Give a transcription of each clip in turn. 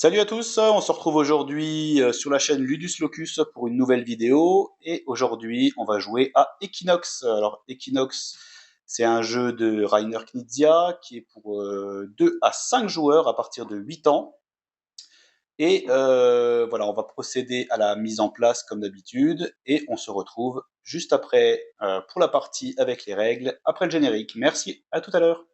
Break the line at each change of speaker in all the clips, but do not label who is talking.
Salut à tous, on se retrouve aujourd'hui sur la chaîne Ludus Locus pour une nouvelle vidéo et aujourd'hui on va jouer à Equinox. Alors Equinox c'est un jeu de Rainer Knizia qui est pour 2 à 5 joueurs à partir de 8 ans et voilà, on va procéder à la mise en place comme d'habitude et on se retrouve juste après pour la partie avec les règles après le générique. Merci, à tout à l'heure.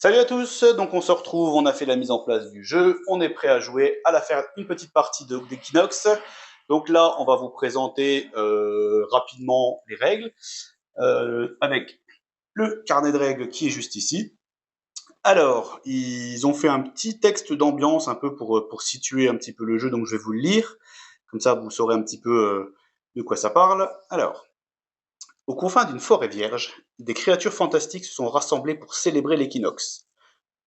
Salut à tous, donc on se retrouve, on a fait la mise en place du jeu, on est prêt à jouer, à la faire une petite partie d'Equinox. Donc là, on va vous présenter rapidement les règles, avec le carnet de règles qui est juste ici. Alors, ils ont fait un petit texte d'ambiance un peu pour situer un petit peu le jeu, donc je vais vous le lire, comme ça vous saurez un petit peu de quoi ça parle. Alors, aux confins d'une forêt vierge, des créatures fantastiques se sont rassemblées pour célébrer l'équinoxe.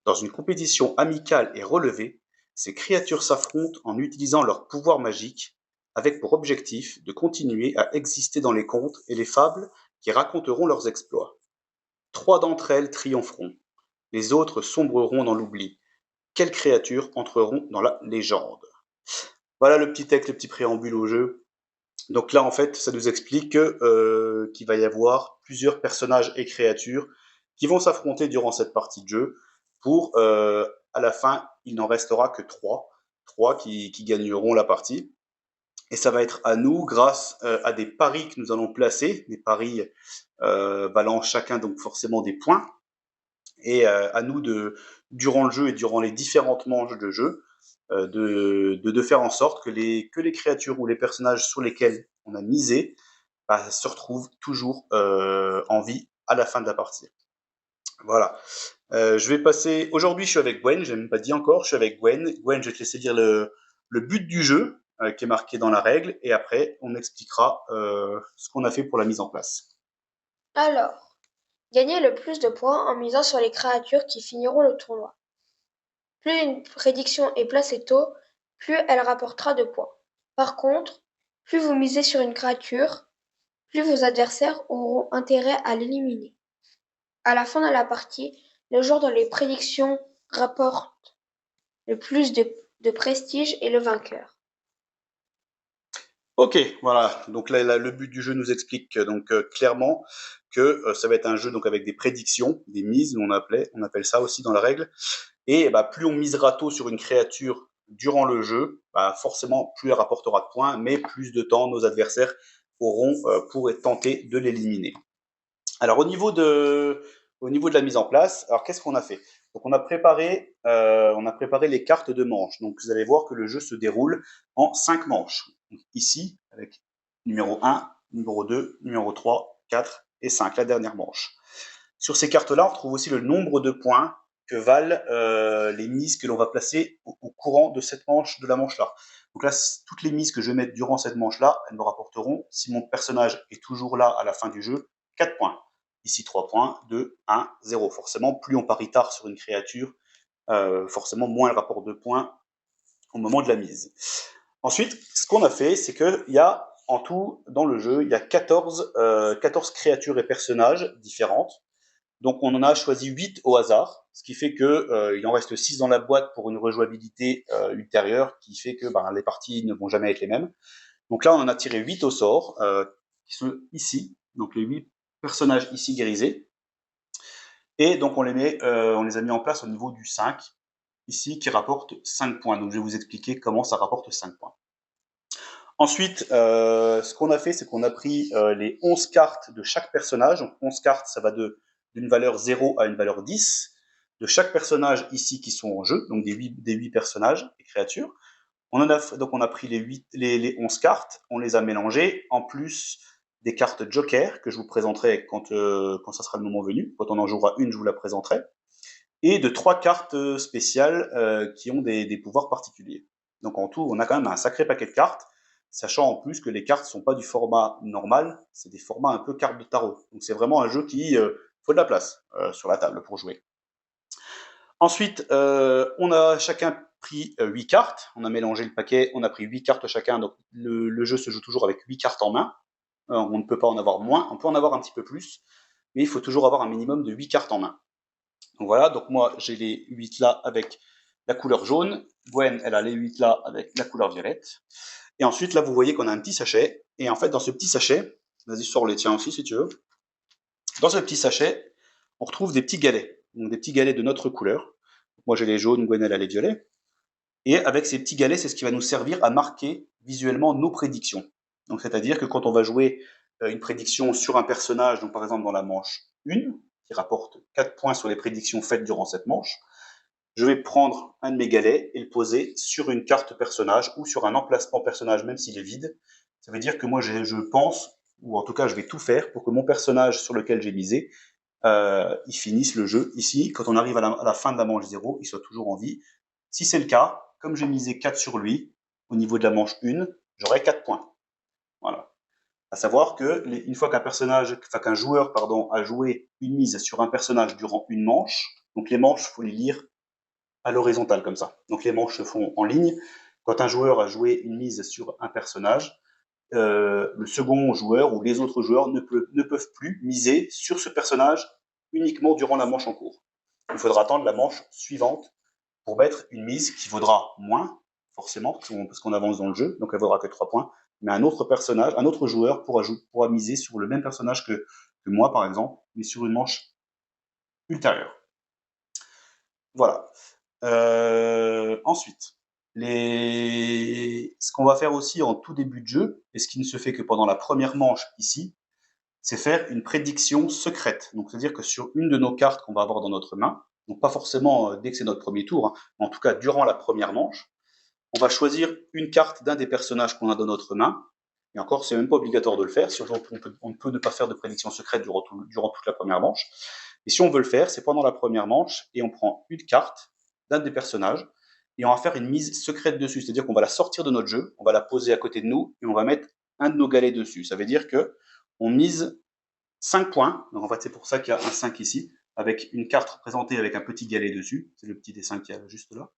Dans une compétition amicale et relevée, ces créatures s'affrontent en utilisant leurs pouvoirs magiques, avec pour objectif de continuer à exister dans les contes et les fables qui raconteront leurs exploits. 3 d'entre elles triompheront, les autres sombreront dans l'oubli. Quelles créatures entreront dans la légende? Voilà le petit texte, le petit préambule au jeu. Donc là, en fait, ça nous explique qu'il va y avoir plusieurs personnages et créatures qui vont s'affronter durant cette partie de jeu pour, à la fin, il n'en restera que trois qui gagneront la partie. Et ça va être à nous, grâce à des paris que nous allons placer, des paris valant chacun donc forcément des points, et à nous durant le jeu et durant les différentes manches de jeu, de faire en sorte que les créatures ou les personnages sur lesquels on a misé se retrouvent toujours en vie à la fin de la partie. Voilà. Je vais passer. Aujourd'hui, je suis avec Gwen. Je n'ai même pas dit encore. Je suis avec Gwen. Gwen, je vais te laisser dire le but du jeu qui est marqué dans la règle, et après, on expliquera ce qu'on a fait pour la mise en place.
Alors, gagner le plus de points en misant sur les créatures qui finiront le tournoi. Plus une prédiction est placée tôt, plus elle rapportera de points. Par contre, plus vous misez sur une créature, plus vos adversaires auront intérêt à l'éliminer. À la fin de la partie, le joueur dont les prédictions rapportent le plus de prestige est le vainqueur.
Ok, voilà. Donc là, le but du jeu nous explique donc clairement que ça va être un jeu donc avec des prédictions, des mises, on appelle ça aussi dans la règle. Et bah, plus on misera tôt sur une créature durant le jeu, bah, forcément plus elle rapportera de points, mais plus de temps nos adversaires auront pour tenter de l'éliminer. Alors au niveau de la mise en place, alors qu'est-ce qu'on a fait? Donc on a préparé les cartes de manches. Donc vous allez voir que le jeu se déroule en 5 manches. Donc, ici, avec numéro 1, numéro 2, numéro 3, 4 et 5, la dernière manche. Sur ces cartes-là, on trouve aussi le nombre de points que valent les mises que l'on va placer au courant de cette manche, de la manche-là. Donc là, toutes les mises que je vais mettre durant cette manche-là, elles me rapporteront, si mon personnage est toujours là à la fin du jeu, 4 points. Ici 3 points, 2, 1, 0. Forcément, plus on parie tard sur une créature, forcément moins elle rapporte de points au moment de la mise. Ensuite, ce qu'on a fait, c'est qu'il y a en tout dans le jeu, il y a 14 créatures et personnages différentes. Donc on en a choisi 8 au hasard, ce qui fait que il en reste 6 dans la boîte pour une rejouabilité ultérieure, qui fait que les parties ne vont jamais être les mêmes. Donc là, on en a tiré 8 au sort, qui sont ici, donc les 8 personnages ici grisés. Et donc on les a mis en place au niveau du 5, ici, qui rapporte 5 points. Donc je vais vous expliquer comment ça rapporte 5 points. Ensuite, ce qu'on a fait, c'est qu'on a pris les 11 cartes de chaque personnage. Donc 11 cartes, ça va d'une valeur 0 à une valeur 10 de chaque personnage ici qui sont en jeu, donc des 8 personnages et créatures. Donc on a pris les 11 cartes, on les a mélangées, en plus des cartes Joker que je vous présenterai quand ça sera le moment venu. Quand on en jouera une, je vous la présenterai. Et de 3 cartes spéciales qui ont des pouvoirs particuliers. Donc en tout, on a quand même un sacré paquet de cartes, sachant en plus que les cartes ne sont pas du format normal, c'est des formats un peu cartes de tarot. Donc c'est vraiment un jeu qui faut de la place sur la table pour jouer. Ensuite, on a chacun pris 8 cartes, on a mélangé le paquet, on a pris 8 cartes chacun, donc le jeu se joue toujours avec 8 cartes en main. On ne peut pas en avoir moins, on peut en avoir un petit peu plus, mais il faut toujours avoir un minimum de 8 cartes en main. Donc voilà, donc moi j'ai les 8 là avec la couleur jaune, Gwen elle a les 8 là avec la couleur violette, et ensuite là vous voyez qu'on a un petit sachet, et en fait dans ce petit sachet, vas-y sors les tiens aussi si tu veux, dans ce petit sachet, on retrouve des petits galets, donc des petits galets de notre couleur. Moi j'ai les jaunes, Gwen elle a les violets, et avec ces petits galets, c'est ce qui va nous servir à marquer visuellement nos prédictions. Donc c'est-à-dire que quand on va jouer une prédiction sur un personnage, donc par exemple dans la manche 1, qui rapporte 4 points sur les prédictions faites durant cette manche, je vais prendre un de mes galets et le poser sur une carte personnage ou sur un emplacement personnage, même s'il est vide. Ça veut dire que moi je pense, ou en tout cas je vais tout faire pour que mon personnage sur lequel j'ai misé, il finisse le jeu ici. Quand on arrive à la fin de la manche 0, il soit toujours en vie. Si c'est le cas, comme j'ai misé 4 sur lui, au niveau de la manche 1, j'aurai 4 points. Voilà. À savoir que une fois qu'un joueur a joué une mise sur un personnage durant une manche, donc les manches, il faut les lire à l'horizontale comme ça. Donc les manches se font en ligne. Quand un joueur a joué une mise sur un personnage, le second joueur ou les autres joueurs ne peuvent plus miser sur ce personnage uniquement durant la manche en cours. Il faudra attendre la manche suivante pour mettre une mise qui vaudra moins, forcément, parce qu'on avance dans le jeu, donc elle vaudra que 3 points, mais un autre personnage, un autre joueur pourra miser sur le même personnage que moi, par exemple, mais sur une manche ultérieure. Voilà. Ensuite, ce qu'on va faire aussi en tout début de jeu, et ce qui ne se fait que pendant la première manche ici, c'est faire une prédiction secrète. Donc, c'est-à-dire que sur une de nos cartes qu'on va avoir dans notre main, donc pas forcément dès que c'est notre premier tour, hein, mais en tout cas durant la première manche, on va choisir une carte d'un des personnages qu'on a dans notre main. Et encore, c'est même pas obligatoire de le faire. Si on peut ne pas faire de prédiction secrète durant toute la première manche. Et si on veut le faire, c'est pendant la première manche et on prend une carte d'un des personnages et on va faire une mise secrète dessus. C'est-à-dire qu'on va la sortir de notre jeu, on va la poser à côté de nous et on va mettre un de nos galets dessus. Ça veut dire que on mise 5 points. Donc en fait, c'est pour ça qu'il y a un 5 ici, avec une carte représentée avec un petit galet dessus. C'est le petit dessin qu'il y a juste là.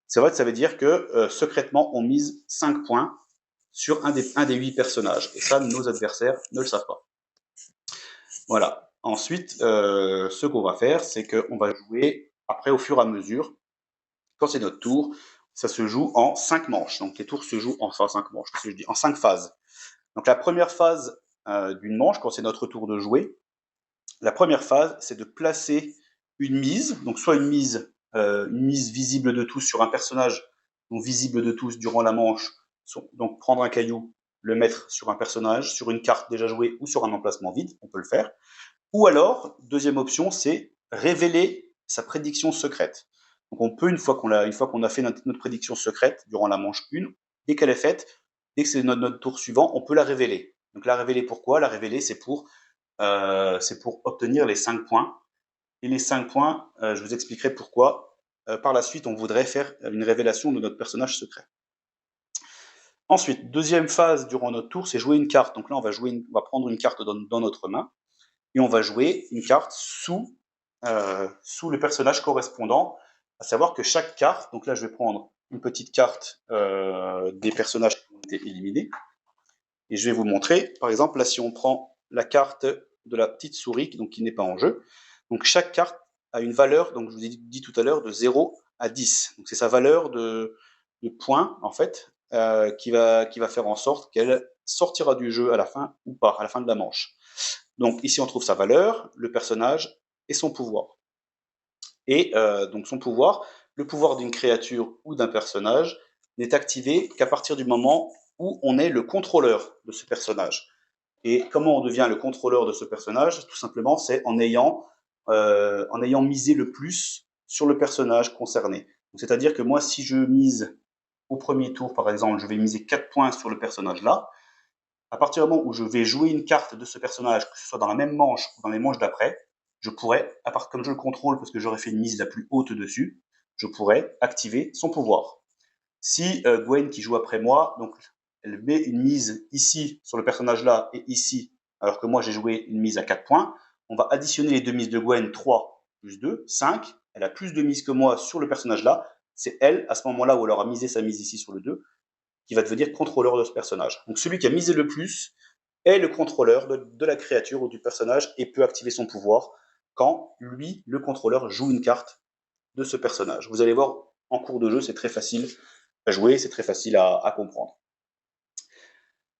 C'est vrai que ça veut dire que secrètement, on mise 5 points sur un des 8 personnages. Et ça, nos adversaires ne le savent pas. Voilà. Ensuite, ce qu'on va faire, c'est qu'on va jouer, après au fur et à mesure, quand c'est notre tour, ça se joue en 5 manches. Donc les tours se jouent en 5 manches, qu'est-ce que je dis, en 5 phases. Donc la première phase d'une manche, quand c'est notre tour de jouer, la première phase, c'est de placer une mise, donc soit une mise visible de tous sur un personnage, donc visible de tous durant la manche, donc prendre un caillou, le mettre sur un personnage, sur une carte déjà jouée ou sur un emplacement vide, on peut le faire. Ou alors, deuxième option, c'est révéler sa prédiction secrète. Donc on peut, une fois qu'on a fait notre prédiction secrète durant la manche 1, dès qu'elle est faite, dès que c'est notre tour suivant, on peut la révéler. Donc la révéler pourquoi? La révéler, c'est pour obtenir les 5 points. Et les 5 points, je vous expliquerai pourquoi. Par la suite, on voudrait faire une révélation de notre personnage secret. Ensuite, deuxième phase durant notre tour, c'est jouer une carte. Donc là, on va prendre une carte dans notre main et on va jouer une carte sous le personnage correspondant. À savoir que chaque carte, donc là, je vais prendre une petite carte des personnages qui ont été éliminés. Et je vais vous montrer, par exemple, là, si on prend la carte de la petite souris, donc qui n'est pas en jeu, donc chaque carte a une valeur, donc je vous ai dit tout à l'heure, de 0 à 10. Donc c'est sa valeur de points, en fait, qui va faire en sorte qu'elle sortira du jeu à la fin ou pas, à la fin de la manche. Donc ici, on trouve sa valeur, le personnage et son pouvoir. Et donc son pouvoir, le pouvoir d'une créature ou d'un personnage n'est activé qu'à partir du moment où on est le contrôleur de ce personnage. Et comment on devient le contrôleur de ce personnage? Tout simplement, c'est en ayant misé le plus sur le personnage concerné. C'est-à-dire que moi, si je mise au premier tour, par exemple, je vais miser 4 points sur le personnage là. À partir du moment où je vais jouer une carte de ce personnage, que ce soit dans la même manche ou dans les manches d'après, je pourrais, comme je le contrôle parce que j'aurais fait une mise la plus haute dessus, je pourrais activer son pouvoir. Si Gwen qui joue après moi, donc elle met une mise ici sur le personnage là et ici, alors que moi j'ai joué une mise à 4 points, On va additionner les deux mises de Gwen, 3 plus 2, 5. Elle a plus de mises que moi sur le personnage là. C'est elle, à ce moment-là où elle aura misé sa mise ici sur le 2, qui va devenir contrôleur de ce personnage. Donc celui qui a misé le plus est le contrôleur de la créature ou du personnage et peut activer son pouvoir quand lui, le contrôleur, joue une carte de ce personnage. Vous allez voir, en cours de jeu, c'est très facile à jouer, c'est très facile à comprendre.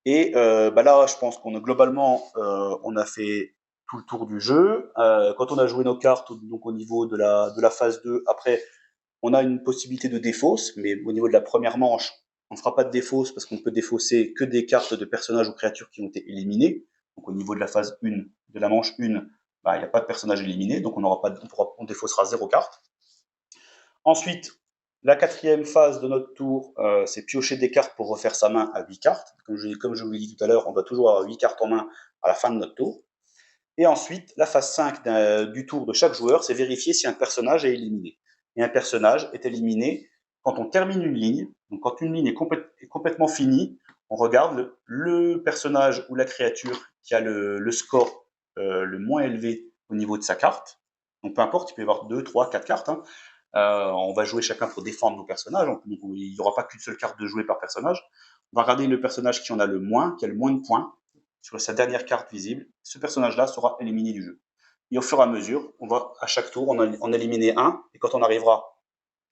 Et là, je pense qu'on a globalement, on a fait tout le tour du jeu. Quand on a joué nos cartes, donc au niveau de la phase 2, après, on a une possibilité de défausse, mais au niveau de la première manche, on ne fera pas de défausse parce qu'on ne peut défausser que des cartes de personnages ou créatures qui ont été éliminées. Donc au niveau de la phase 1, de la manche 1, il n'y a pas de personnage éliminé, donc on défaussera 0 carte. Ensuite, la quatrième phase de notre tour, c'est piocher des cartes pour refaire sa main à 8 cartes. Comme je vous l'ai dit tout à l'heure, on doit toujours avoir 8 cartes en main à la fin de notre tour. Et ensuite, la phase 5 du tour de chaque joueur, c'est vérifier si un personnage est éliminé. Et un personnage est éliminé quand on termine une ligne. Donc quand une ligne est complètement finie, on regarde le personnage ou la créature qui a le score le moins élevé au niveau de sa carte. Donc peu importe, il peut y avoir 2, 3, 4 cartes. Hein. On va jouer chacun pour défendre nos personnages. Donc, il n'y aura pas qu'une seule carte de jouer par personnage. On va regarder le personnage qui en a le moins, qui a le moins de points sur sa dernière carte visible. Ce personnage-là sera éliminé du jeu. Et au fur et à mesure, on va à chaque tour en éliminer un. Et quand on arrivera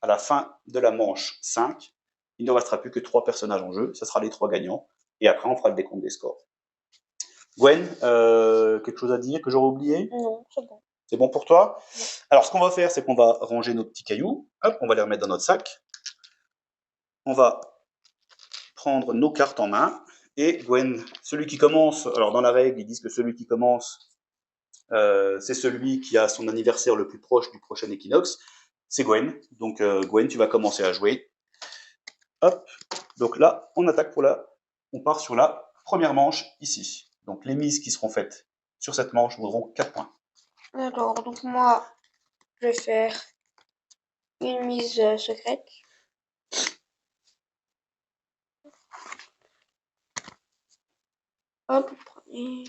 à la fin de la manche 5, il ne restera plus que 3 personnages en jeu. Ce sera les 3 gagnants. Et après, on fera le décompte des scores. Gwen, quelque chose à dire que j'aurais oublié?
Non, c'est bon.
C'est bon pour toi? Alors, ce qu'on va faire, c'est qu'on va ranger nos petits cailloux. Hop, on va les remettre dans notre sac. On va prendre nos cartes en main. Et Gwen, celui qui commence, alors dans la règle, ils disent que celui qui commence, c'est celui qui a son anniversaire le plus proche du prochain équinoxe. C'est Gwen. Donc, Gwen, tu vas commencer à jouer. Hop. Donc là, on attaque on part sur la première manche ici. Donc, les mises qui seront faites sur cette manche vaudront 4 points.
Alors, donc moi, je vais faire une mise secrète. Hop, prenez.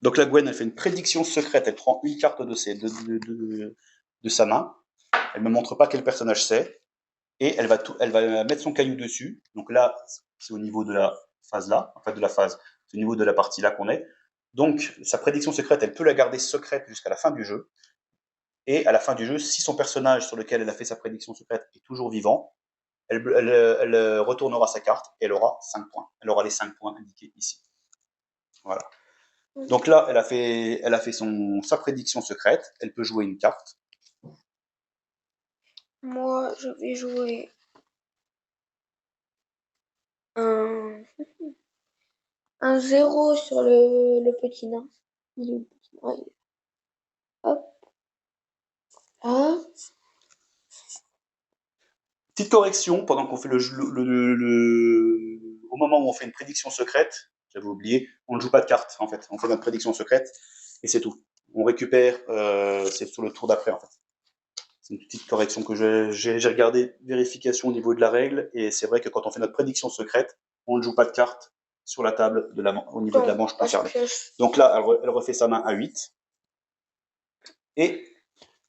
Donc la Gwen, elle fait une prédiction secrète. Elle prend une carte de sa main. Elle ne me montre pas quel personnage c'est. Et elle va mettre son caillou dessus. Donc là, c'est au niveau de la phase là. En fait, c'est au niveau de la partie là qu'on est. Donc, sa prédiction secrète, elle peut la garder secrète jusqu'à la fin du jeu. Et à la fin du jeu, si son personnage sur lequel elle a fait sa prédiction secrète est toujours vivant, elle retournera sa carte et elle aura 5 points. Elle aura les 5 points indiqués ici. Voilà. Donc là, elle a fait sa prédiction secrète. Elle peut jouer une carte.
Moi, je vais jouer un, un 0 sur le petit nain. Il est où, le petit nain? Ouais, hop, là.
Petite correction, pendant qu'on fait au moment où on fait une prédiction secrète, j'avais oublié, on ne joue pas de carte en fait. On fait notre prédiction secrète et c'est tout. On récupère, c'est sur le tour d'après en fait. C'est une petite correction que j'ai regardé, vérification au niveau de la règle, et c'est vrai que quand on fait notre prédiction secrète, on ne joue pas de carte sur la table au niveau de la manche concernée. Donc là, elle refait sa main à 8. Et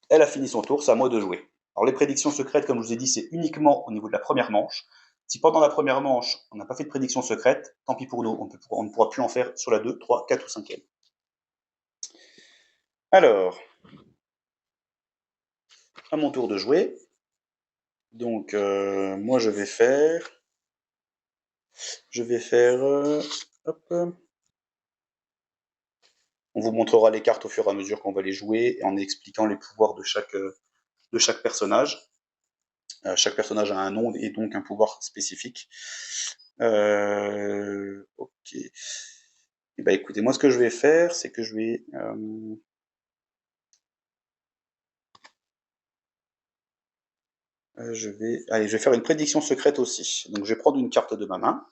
elle a fini son tour, c'est à moi de jouer. Alors les prédictions secrètes, comme je vous ai dit, c'est uniquement au niveau de la première manche. Si pendant la première manche, on n'a pas fait de prédiction secrète, tant pis pour nous, on ne pourra plus en faire sur la 2, 3, 4 ou 5e. Alors, à mon tour de jouer. Donc, moi je vais faire... hop. On vous montrera les cartes au fur et à mesure qu'on va les jouer, et en expliquant les pouvoirs de chaque personnage. Chaque personnage a un nom et donc un pouvoir spécifique. Ok. Et bah écoutez, moi ce que je vais faire, c'est que je vais je vais faire une prédiction secrète aussi. Donc je vais prendre une carte de ma main,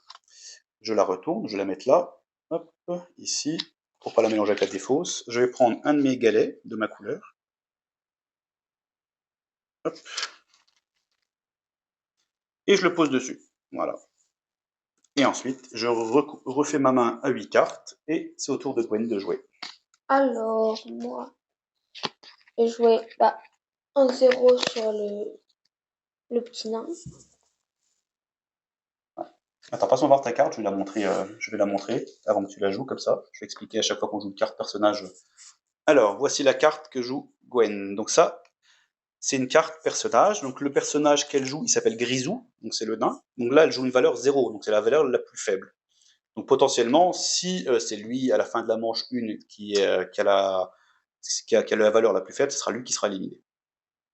je la retourne, je la mets là, hop, ici, pour pas la mélanger avec la défausse. Je vais prendre un de mes galets de ma couleur. Hop. Et je le pose dessus. Voilà. Et ensuite, je refais ma main à 8 cartes, et c'est au tour de Gwen de jouer.
Alors, moi, j'ai joué 1-0 sur le petit nain.
Attends, passe-moi voir ta carte, je vais la montrer avant que tu la joues comme ça. Je vais expliquer à chaque fois qu'on joue une carte personnage. Alors, voici la carte que joue Gwen. Donc ça, c'est une carte personnage. Donc le personnage qu'elle joue, il s'appelle Grisou, donc c'est le nain. Donc là, elle joue une valeur 0, donc c'est la valeur la plus faible. Donc potentiellement, si c'est lui à la fin de la manche 1 qui a la valeur la plus faible, ce sera lui qui sera éliminé.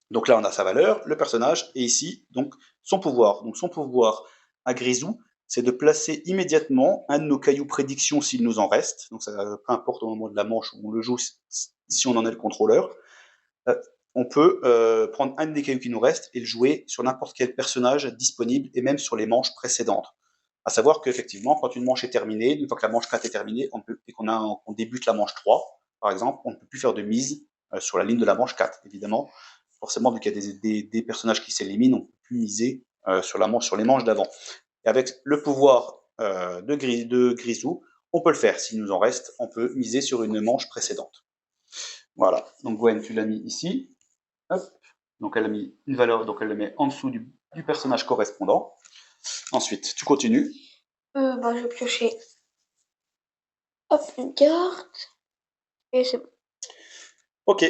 Donc là, on a sa valeur, le personnage, et ici, donc son pouvoir. Donc son pouvoir à Grisou, c'est de placer immédiatement un de nos cailloux prédiction s'il nous en reste. Donc ça, peu importe au moment de la manche où on le joue, si on en est le contrôleur. Euh, on peut prendre un des cailloux qui nous reste et le jouer sur n'importe quel personnage disponible et même sur les manches précédentes. À savoir qu'effectivement, quand une manche est terminée, une fois que la manche 4 est terminée, et qu'on débute la manche 3, par exemple, on ne peut plus faire de mise sur la ligne de la manche 4, évidemment. Forcément, vu qu'il y a des personnages qui s'éliminent, on ne peut plus miser sur les manches d'avant. Et avec le pouvoir de Grisou, on peut le faire. S'il nous en reste, on peut miser sur une manche précédente. Voilà. Donc Gwen, tu l'as mis ici. Hop. Donc elle a mis une valeur, donc elle le met en dessous du personnage correspondant. Ensuite, tu continues.
Je vais piocher hop, une carte et c'est bon.
Ok.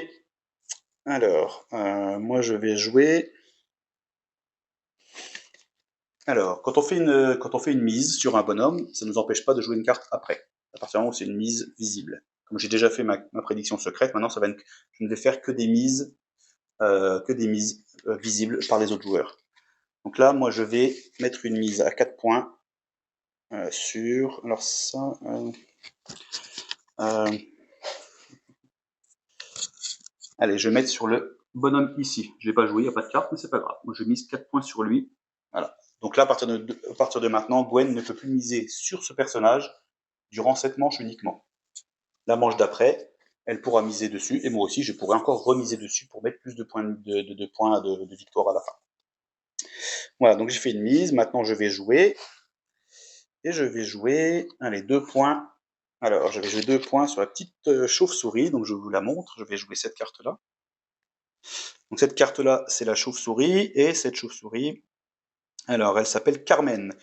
Alors, moi je vais jouer. Alors, quand on fait une mise sur un bonhomme, ça ne nous empêche pas de jouer une carte après. À partir du moment où c'est une mise visible. Comme j'ai déjà fait ma prédiction secrète, maintenant je ne vais faire que des mises visibles par les autres joueurs. Donc là, moi je vais mettre une mise à 4 points sur. Alors ça. Euh, Allez, je vais mettre sur le bonhomme ici. Je vais pas jouer, il n'y a pas de carte, mais c'est pas grave. Moi, je mise 4 points sur lui. Voilà. Donc là, à partir de maintenant, Gwen ne peut plus miser sur ce personnage durant cette manche uniquement. La manche d'après, elle pourra miser dessus, et moi aussi, je pourrais encore remiser dessus pour mettre plus de points de victoire à la fin. Voilà, donc j'ai fait une mise. Maintenant, je vais jouer. Et je vais jouer, allez, 2 points. Alors, je vais jouer 2 points sur la petite chauve-souris, donc je vous la montre. Je vais jouer cette carte-là. Donc cette carte-là, c'est la chauve-souris, et cette chauve-souris, alors elle s'appelle Carmen.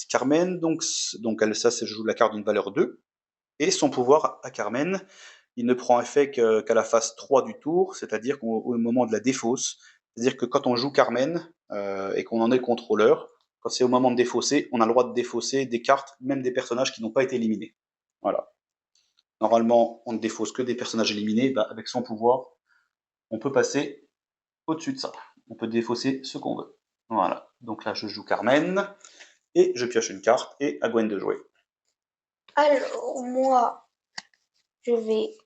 Carmen, donc elle, ça, je joue la carte d'une valeur 2, et son pouvoir à Carmen, il ne prend effet qu'à la phase 3 du tour, c'est-à-dire qu'au moment de la défausse, c'est-à-dire que quand on joue Carmen, et qu'on en est le contrôleur, quand c'est au moment de défausser, on a le droit de défausser des cartes, même des personnages qui n'ont pas été éliminés. Voilà. Normalement, on ne défausse que des personnages éliminés, avec son pouvoir, on peut passer au-dessus de ça. On peut défausser ce qu'on veut. Voilà. Donc là, je joue Carmen et je pioche une carte et à Gwen de jouer.
Alors, moi, je vais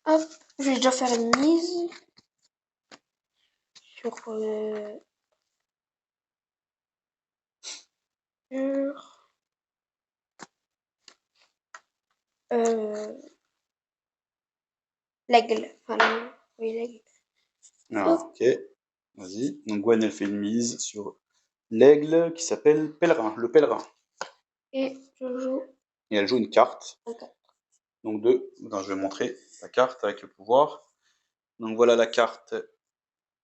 hop, je vais déjà faire une mise sur euh, l'aigle. Enfin, oui, l'aigle.
Ok, vas-y. Donc Gwen, elle fait une mise sur l'aigle qui s'appelle Pèlerin, le pèlerin.
Et je joue
Et elle joue une carte.
un 4.
Donc deux. Attends, je vais montrer la carte avec le pouvoir. Donc voilà la carte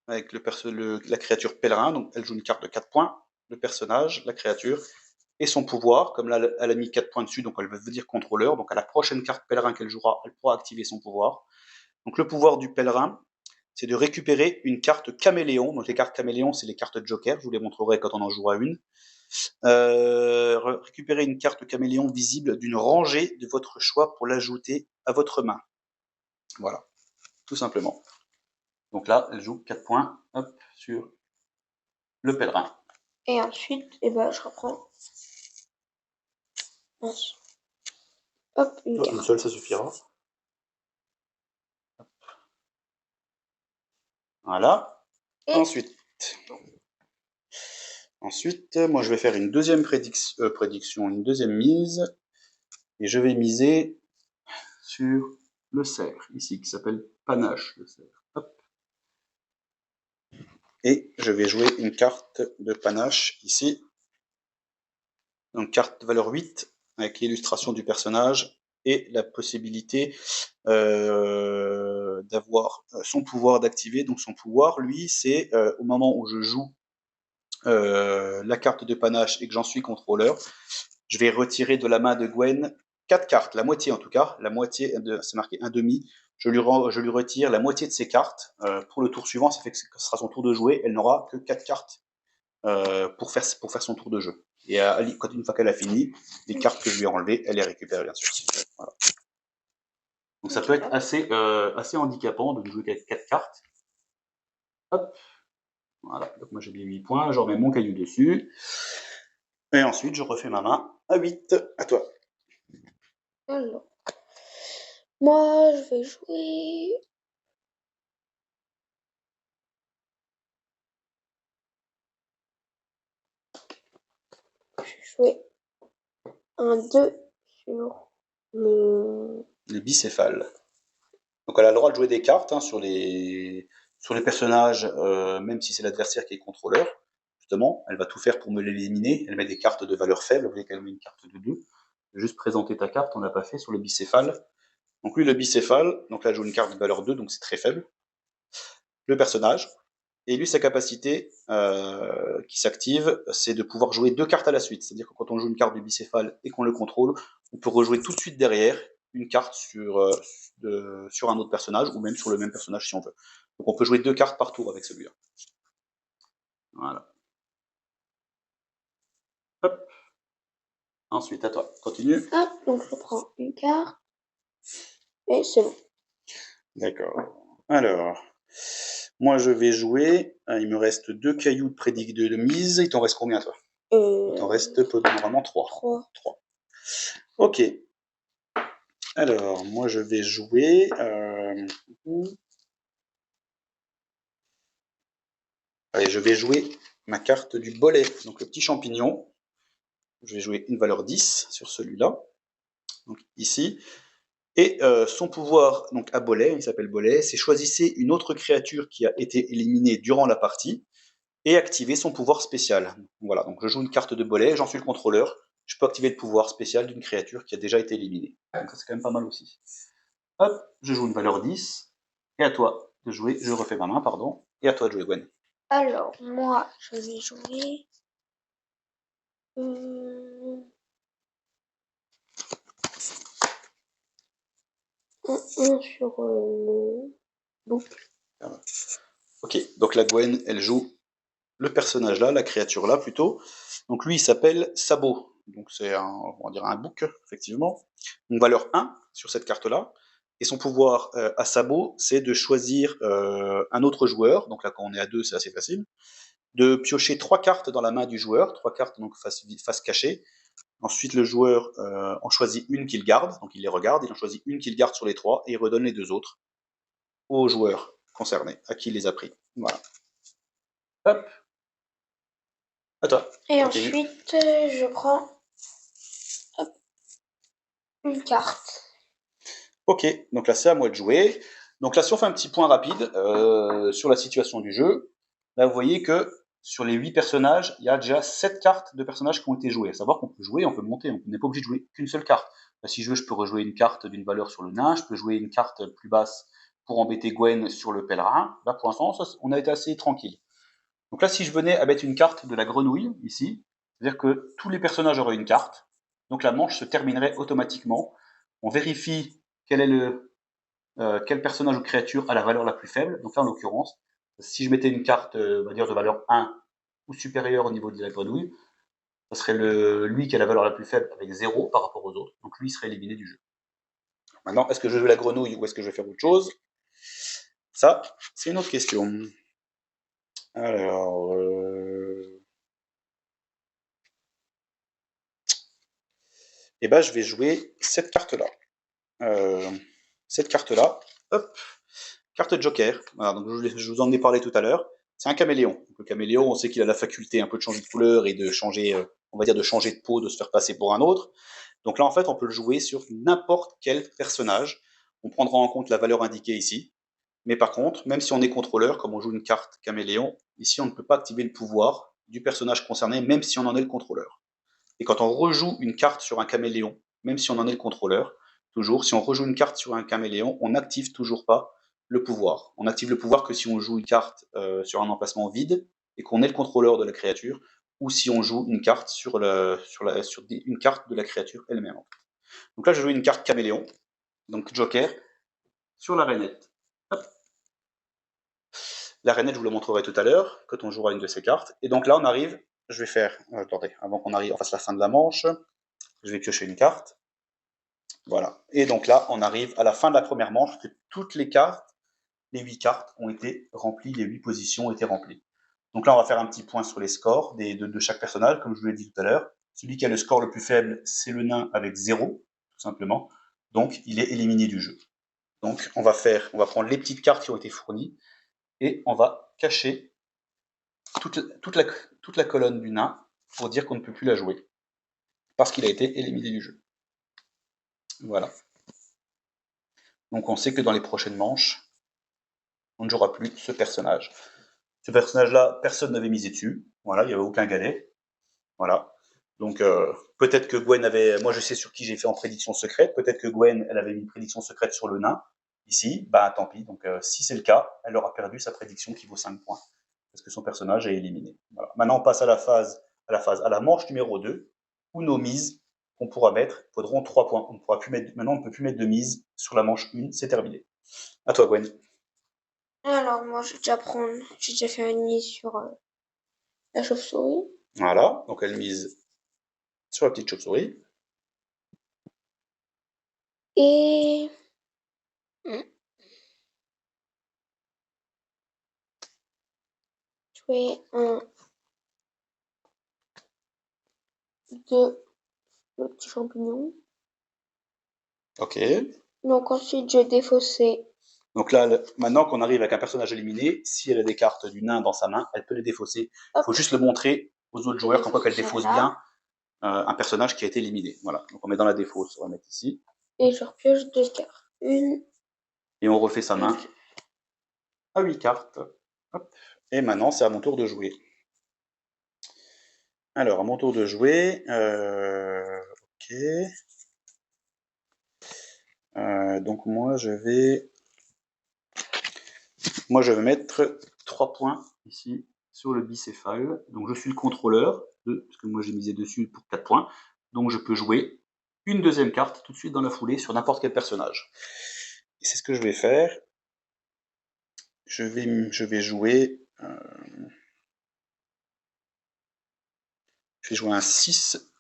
avec la créature pèlerin. Donc elle joue une carte de 4 points. Le personnage, la créature et son pouvoir. Comme là, elle a mis 4 points dessus, donc elle veut dire contrôleur. Donc à la prochaine carte pèlerin qu'elle jouera, elle pourra activer son pouvoir. Donc le pouvoir du pèlerin, c'est de récupérer une carte caméléon. Donc les cartes caméléon, c'est les cartes Joker. Je vous les montrerai quand on en jouera une. Récupérer une carte caméléon visible d'une rangée de votre choix pour l'ajouter à votre main. Voilà, tout simplement. Donc là, elle joue 4 points hop, sur le pèlerin.
Et ensuite, je reprends. Hop, une
Une
carte.
seule, ça suffira. Voilà.
Et
Ensuite, moi je vais faire une deuxième prédiction, une deuxième mise, et je vais miser sur le cerf, ici, qui s'appelle Panache, le cerf. Hop. Et je vais jouer une carte de Panache, ici. Donc carte de valeur 8 avec l'illustration du personnage et la possibilité d'avoir son pouvoir d'activer. Donc son pouvoir, lui, c'est au moment où je joue la carte de panache et que j'en suis contrôleur, je vais retirer de la main de Gwen 4 cartes, la moitié en tout cas, la moitié, c'est marqué un demi, je lui retire la moitié de ses cartes. Pour le tour suivant, ça fait que ce sera son tour de jouer, elle n'aura que 4 cartes pour faire son tour de jeu. Et une fois qu'elle a fini, les cartes que je lui ai enlevées, elle les récupère bien sûr. Voilà. Donc ça peut être assez handicapant de jouer avec 4 cartes. Hop. Voilà, donc moi j'ai mis 8 points, je remets mon caillou dessus. Et ensuite je refais ma main à 8. À toi.
Alors, moi, je vais jouer. Je vais jouer un 2 sur le.
Le bicéphale. Donc elle a le droit de jouer des cartes sur les personnages, même si c'est l'adversaire qui est contrôleur. Justement, elle va tout faire pour me l'éliminer. Elle met des cartes de valeur faible. Vous voyez qu'elle met une carte de 2. Juste présenter ta carte, on n'a pas fait sur le bicéphale. Donc lui, le bicéphale, donc là, elle joue une carte de valeur 2, donc c'est très faible. Le personnage. Et lui, sa capacité qui s'active, c'est de pouvoir jouer 2 cartes à la suite. C'est-à-dire que quand on joue une carte du bicéphale et qu'on le contrôle, on peut rejouer tout de suite derrière une carte sur un autre personnage, ou même sur le même personnage si on veut. Donc on peut jouer 2 cartes par tour avec celui-là. Voilà. Hop. Ensuite, à toi. Continue.
Hop, donc je prends une carte. Et c'est bon.
D'accord. Alors, moi je vais jouer. Il me reste 2 cailloux de mise. Il t'en reste combien, toi? Il t'en reste normalement 3.
3.
Ok. Alors, moi je vais jouer. Allez, je vais jouer ma carte du bolet, donc le petit champignon. Je vais jouer une valeur 10 sur celui-là, donc ici. Et son pouvoir, donc à bolet, il s'appelle bolet, c'est choisissez une autre créature qui a été éliminée durant la partie et activer son pouvoir spécial. Voilà, donc je joue une carte de bolet, j'en suis le contrôleur, je peux activer le pouvoir spécial d'une créature qui a déjà été éliminée. Donc ça c'est quand même pas mal aussi. Hop, je joue une valeur 10, et à toi de jouer, je refais ma main, pardon, et à toi de jouer Gwen.
Alors, moi, je vais jouer. Un 1 sur le boucle.
Ok, donc la Gwen, elle joue le personnage là, la créature là plutôt. Donc lui, il s'appelle Sabot. Donc c'est on va dire un bouc, effectivement. Donc valeur 1 sur cette carte-là. Et son pouvoir à Sabot, c'est de choisir un autre joueur. Donc là, quand on est à 2, c'est assez facile. De piocher 3 cartes dans la main du joueur, 3 cartes donc face cachée. Ensuite, le joueur en choisit une qu'il garde, donc il les regarde, il en choisit une qu'il garde sur les 3 et il redonne les 2 autres au joueur concerné, à qui il les a pris. Voilà. Hop, à toi.
Et
Continue.
ensuite, je prends hop, une carte.
Ok, donc là c'est à moi de jouer. Donc là, si on fait un petit point rapide sur la situation du jeu, là vous voyez que sur les 8 personnages, il y a déjà 7 cartes de personnages qui ont été jouées. À savoir qu'on peut jouer, on peut monter, on n'est pas obligé de jouer qu'une seule carte. Là, si je veux, je peux rejouer une carte d'une valeur sur le nain, je peux jouer une carte plus basse pour embêter Gwen sur le pèlerin. Là, pour l'instant, on a été assez tranquille. Donc là, si je venais à mettre une carte de la grenouille, ici, c'est-à-dire que tous les personnages auraient une carte, donc la manche se terminerait automatiquement. On vérifie quel personnage ou créature a la valeur la plus faible. Donc là, en l'occurrence, si je mettais une carte, on va dire, de valeur 1 ou supérieure au niveau de la grenouille, ce serait lui qui a la valeur la plus faible avec 0 par rapport aux autres. Donc lui serait éliminé du jeu. Maintenant, est-ce que je joue la grenouille ou est-ce que je vais faire autre chose? Ça, c'est une autre question. Alors, eh ben, je vais jouer cette carte-là. Cette carte-là, hop, carte Joker. Voilà, donc je vous en ai parlé tout à l'heure. C'est un caméléon. Donc, le caméléon, on sait qu'il a la faculté un peu de changer de couleur et de changer, on va dire, de changer de peau, de se faire passer pour un autre. Donc là, en fait, on peut le jouer sur n'importe quel personnage. On prendra en compte la valeur indiquée ici. Mais par contre, même si on est contrôleur, comme on joue une carte caméléon, ici, on ne peut pas activer le pouvoir du personnage concerné, même si on en est le contrôleur. Et quand on rejoue une carte sur un caméléon, même si on en est le contrôleur, toujours, si on rejoue une carte sur un caméléon, on n'active toujours pas le pouvoir. On active le pouvoir que si on joue une carte sur un emplacement vide et qu'on est le contrôleur de la créature, ou si on joue une carte sur une carte de la créature elle-même. Donc là, je joue une carte caméléon, donc Joker, sur la rainette. Hop. La rainette, je vous la montrerai tout à l'heure, quand on jouera une de ces cartes. Et donc là, on arrive, je vais faire, attendez, avant qu'on arrive, on fasse la fin de la manche, je vais piocher une carte. Voilà. Et donc là, on arrive à la fin de la première manche, que toutes les cartes, les 8 cartes ont été remplies, les 8 positions ont été remplies. Donc là, on va faire un petit point sur les scores de chaque personnage, comme je vous l'ai dit tout à l'heure. Celui qui a le score le plus faible, c'est le nain avec 0, tout simplement. Donc, il est éliminé du jeu. Donc, on va prendre les petites cartes qui ont été fournies et on va cacher toute la colonne du nain pour dire qu'on ne peut plus la jouer parce qu'il a été éliminé du jeu. Voilà. Donc, on sait que dans les prochaines manches, on ne jouera plus ce personnage. Ce personnage-là, personne n'avait misé dessus. Voilà, il n'y avait aucun galet. Voilà. Donc, peut-être que Gwen avait. Moi, je sais sur qui j'ai fait en prédiction secrète. Peut-être que Gwen, elle avait mis une prédiction secrète sur le nain. Ici, bah tant pis. Donc, si c'est le cas, elle aura perdu sa prédiction qui vaut 5 points. Parce que son personnage est éliminé. Voilà. Maintenant, on passe à la manche numéro 2, où nos mises qu'on pourra mettre vaudront 3 points. On ne pourra plus mettre, maintenant, on ne peut plus mettre de mise sur la manche 1. C'est terminé. À toi, Gwen.
Alors, moi, j'ai déjà fait une mise sur la chauve-souris.
Voilà. Donc, elle mise sur la petite chauve-souris.
Et jouer 1, 2, le petit champignon.
Ok.
Donc ensuite, je défaussais.
Donc là, maintenant qu'on arrive avec un personnage éliminé, si elle a des cartes du nain dans sa main, elle peut les défausser. Il faut juste le montrer aux autres joueurs, comme quoi qu'elle défausse bien un personnage qui a été éliminé. Voilà. Donc on met dans la défausse, on va mettre ici.
Et je repioche 2 cartes.
Et on refait sa main à 8 cartes. Hop. Et maintenant, c'est à mon tour de jouer. Alors, à mon tour de jouer. Ok. Donc moi, je vais mettre 3 points ici sur le bicéphale. Donc je suis le contrôleur, parce que moi j'ai misé dessus pour 4 points. Donc je peux jouer une deuxième carte tout de suite dans la foulée sur n'importe quel personnage. Et c'est ce que je vais faire. Je vais jouer. Je vais jouer un 6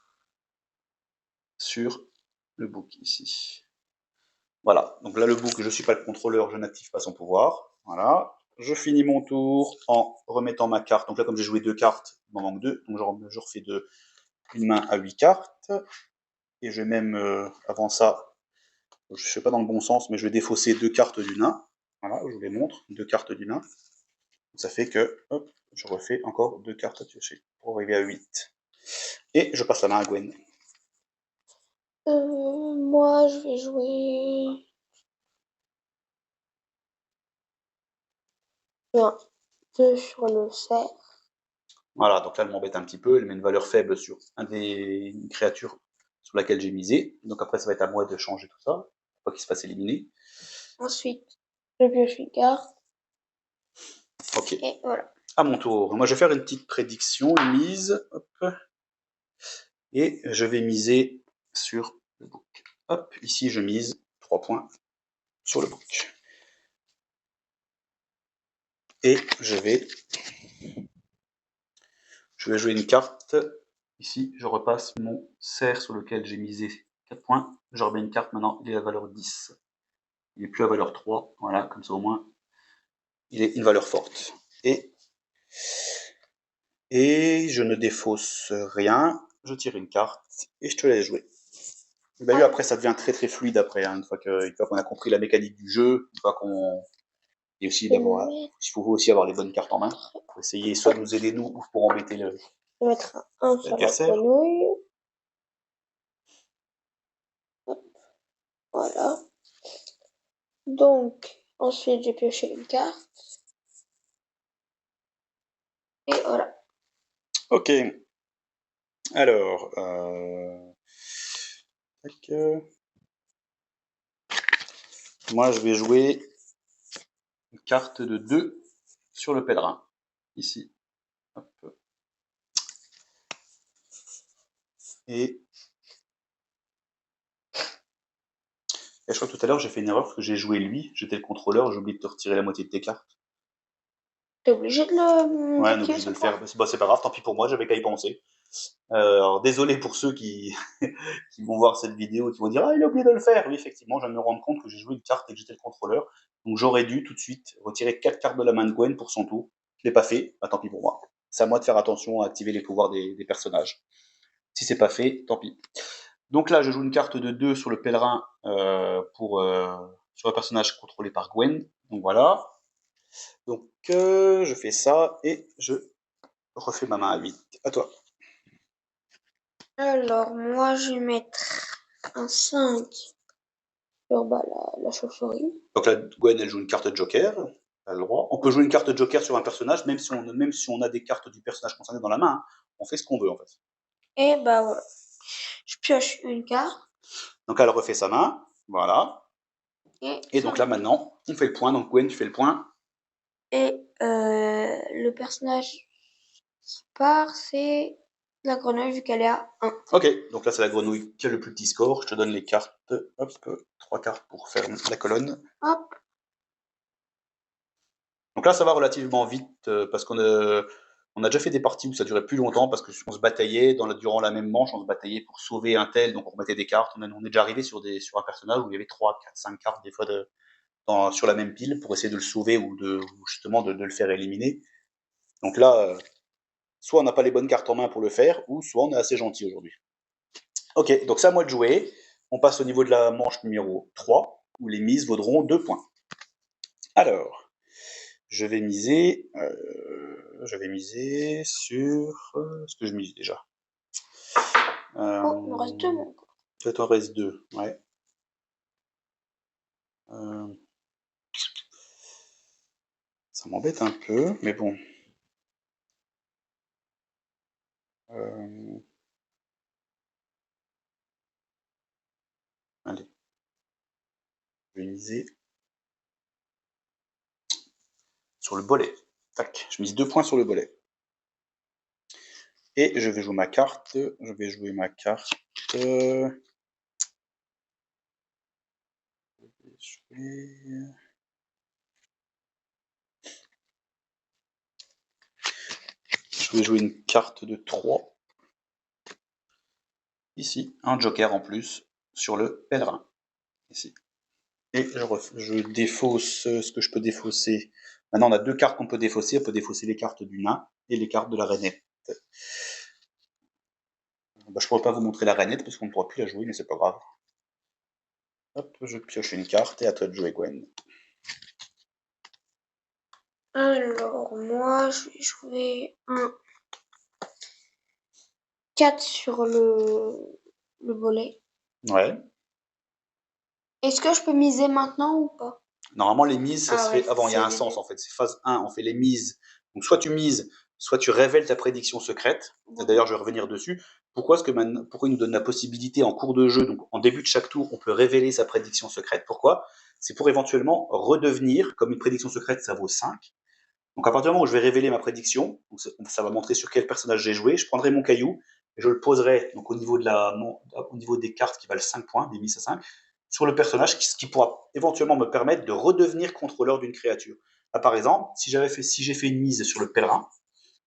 sur le bouc ici. Voilà. Donc là, le bouc, je ne suis pas le contrôleur, je n'active pas son pouvoir. Voilà. Je finis mon tour en remettant ma carte. Donc là, comme j'ai joué 2 cartes, il m'en manque 2. Donc je refais une main à 8 cartes. Et je vais même, avant ça, je ne suis pas dans le bon sens, mais je vais défausser 2 cartes du nain. Voilà, je vous les montre, 2 cartes du nain. Ça fait que, hop, je refais encore 2 cartes à piocher pour arriver à 8. Et je passe la main à Gwen.
Moi, je vais jouer 1, 2 sur le cerf.
Voilà, donc là, elle m'embête un petit peu. Elle met une valeur faible sur une créature sur laquelle j'ai misé. Donc après, ça va être à moi de changer tout ça, pour pas qu'il se fasse éliminer.
Ensuite, je pioche une carte.
Ok.
Et voilà.
À mon tour. Moi, je vais faire une petite prédiction, une mise. Hop. Et je vais miser sur le bouc. Hop, ici, je mise 3 points sur le bouc. Et je vais jouer une carte. Ici, je repasse mon cerf sur lequel j'ai misé 4 points. Je remets une carte maintenant, il est à valeur 10. Il n'est plus à valeur 3. Voilà, comme ça au moins, il est une valeur forte. Et je ne défausse rien. Je tire une carte et je te laisse jouer. Bah, lui, après, ça devient très très fluide après, hein, une fois qu'on a compris la mécanique du jeu, une fois qu'on. Et aussi d'avoir. Il faut aussi avoir les bonnes cartes en main pour essayer soit de nous aider nous ou pour embêter
Je vais mettre un 1 sur la
l'adversaire.
grenouille. Hop, voilà. Donc, ensuite, j'ai pioché une carte. Et voilà.
Ok. Alors, moi je vais jouer une carte de 2 sur le pèlerin, ici. Hop. Et je crois que tout à l'heure j'ai fait une erreur parce que j'ai joué lui, j'étais le contrôleur, j'ai oublié de te retirer la moitié de tes cartes.
T'es obligé de
Ouais, on est
d'activer
obligé
ce
de le
point.
faire. Bah, c'est pas grave, tant pis pour moi, j'avais qu'à y penser. Alors désolé pour ceux qui, qui vont voir cette vidéo et qui vont dire ah il a oublié de le faire. Oui effectivement, je viens de me rendre compte que j'ai joué une carte et que j'étais le contrôleur. Donc j'aurais dû tout de suite retirer 4 cartes de la main de Gwen pour son tour. Je l'ai pas fait, bah, tant pis pour moi. C'est à moi de faire attention à activer les pouvoirs des personnages. Si c'est pas fait, tant pis. Donc là je joue une carte de 2 sur le pèlerin sur un personnage contrôlé par Gwen. Donc voilà. Donc je fais ça et je refais ma main à 8. À toi.
Alors, moi, je vais mettre un 5 sur bah, la chauve-souris.
Donc là, Gwen, elle joue une carte Joker. Elle a le droit. On peut jouer une carte Joker sur un personnage, même si on a des cartes du personnage concerné dans la main. Hein. On fait ce qu'on veut, en fait.
Et bah voilà. Je pioche une carte.
Donc elle refait sa main. Voilà.
Et
Et
ça
donc là,
monte.
maintenant, on fait le point. Donc Gwen, tu fais le point.
Et le personnage qui part, c'est la grenouille, vu qu'elle est à 1.
Ok. Donc là, c'est la grenouille qui a le plus petit score. Je te donne les cartes. Hop. 3 cartes pour faire la colonne.
Hop.
Donc là, ça va relativement vite parce on a déjà fait des parties où ça durait plus longtemps parce qu'on se bataillait durant la même manche, on se bataillait pour sauver un tel, donc on remettait des cartes. On est déjà arrivé sur un personnage où il y avait 3, 4, 5 cartes des fois sur la même pile pour essayer de le sauver ou justement de le faire éliminer. Donc là, soit on n'a pas les bonnes cartes en main pour le faire, ou soit on est assez gentil aujourd'hui. Ok, donc c'est à moi de jouer. On passe au niveau de la manche numéro 3 où les mises vaudront 2 points. Alors, je vais miser sur ce que je mise déjà.
Oh, il me reste 2 mots.
Peut-être en reste 2, ouais. Euh, ça m'embête un peu, mais bon. Euh, allez, je vais miser sur le bolet. Tac, je mise 2 points sur le bolet. Et je vais jouer ma carte. Je vais jouer ma carte. Je vais jouer une carte de 3. Ici, un joker en plus sur le pèlerin. Ici. Et je défausse ce que je peux défausser. Maintenant, on a 2 cartes qu'on peut défausser. On peut défausser les cartes du nain et les cartes de la rainette. Bah, je pourrais pas vous montrer la rainette parce qu'on ne pourra plus la jouer, mais c'est pas grave. Hop, je pioche une carte et à toi de jouer, Gwen.
Alors, moi, je vais jouer un 4 sur le volet.
Ouais.
Est-ce que je peux miser maintenant ou pas?
Normalement, les mises, ça se
Ah ouais,
fait avant. Il y a
c'est
un
des
sens
dés.
en fait. C'est phase 1. On fait les mises. Donc, soit tu mises, soit tu révèles ta prédiction secrète. Et
Bon.
d'ailleurs, je vais revenir dessus. Pourquoi il nous donne la possibilité en cours de jeu, donc en début de chaque tour, on peut révéler sa prédiction secrète. Pourquoi? C'est pour éventuellement redevenir, comme une prédiction secrète, ça vaut 5. Donc, à partir du moment où je vais révéler ma prédiction, donc ça va montrer sur quel personnage j'ai joué, je prendrai mon caillou et je le poserai donc, au niveau des cartes qui valent 5 points, des mises à 5, sur le personnage, ce qui pourra éventuellement me permettre de redevenir contrôleur d'une créature. Là, par exemple, si j'ai fait une mise sur le pèlerin,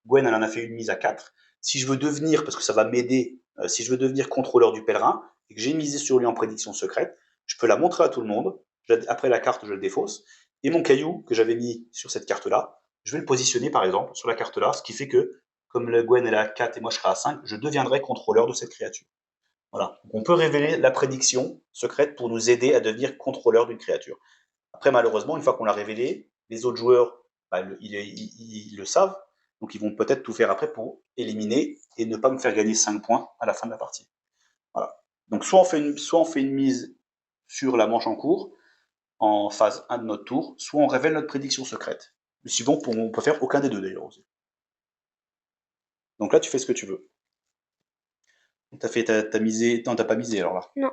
Gwen elle en a fait une mise à 4. Si je veux devenir, parce que ça va m'aider, si je veux devenir contrôleur du pèlerin et que j'ai misé sur lui en prédiction secrète, je peux la montrer à tout le monde. Après la carte, je le défausse. Et mon caillou que j'avais mis sur cette carte-là, je vais le positionner par exemple sur la carte-là, ce qui fait que, comme le Gwen elle est à 4 et moi je serai à 5, je deviendrai contrôleur de cette créature. Voilà. Donc on peut révéler la prédiction secrète pour nous aider à devenir contrôleur d'une créature. Après, malheureusement, une fois qu'on l'a révélé, les autres joueurs, bah, ils le savent, donc ils vont peut-être tout faire après pour éliminer et ne pas me faire gagner 5 points à la fin de la partie. Voilà. Donc soit on fait une mise sur la manche en cours, en phase 1 de notre tour, soit on révèle notre prédiction secrète. Le suivant, on peut faire aucun des deux d'ailleurs aussi. Donc là, tu fais ce que tu veux. T'as misé. Non, t'as pas misé alors là.
Non.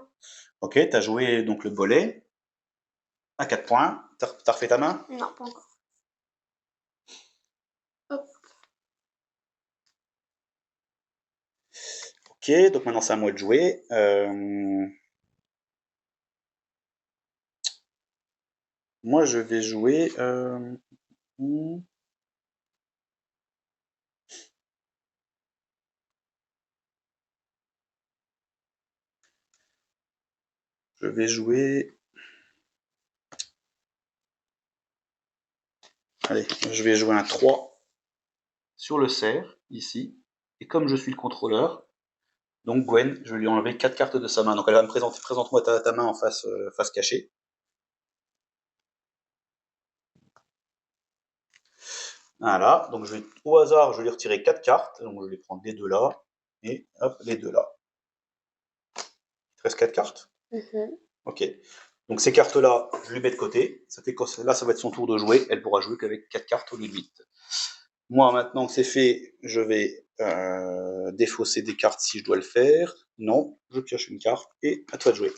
Ok, t'as joué donc le bolet à 4 points. T'as refait ta main?
Non, pas encore. Hop.
Ok, donc maintenant c'est à moi de jouer. Moi je vais jouer. Je vais jouer. Allez, je vais jouer un 3 sur le cerf, ici. Et comme je suis le contrôleur, donc Gwen, je vais lui enlever 4 cartes de sa main. Donc elle va me présenter, présente-moi ta main en face, face cachée. Voilà, donc je vais, au hasard, je vais lui retirer 4 cartes. Donc je vais prendre les deux là, et hop, les deux là. Il te reste 4 cartes? Ok. Donc ces cartes-là, je les mets de côté. Ça fait que là, ça va être son tour de jouer. Elle pourra jouer qu'avec 4 cartes au lieu de 8. Moi, maintenant que c'est fait, je vais défausser des cartes si je dois le faire. Non, je pioche une carte et à toi de jouer.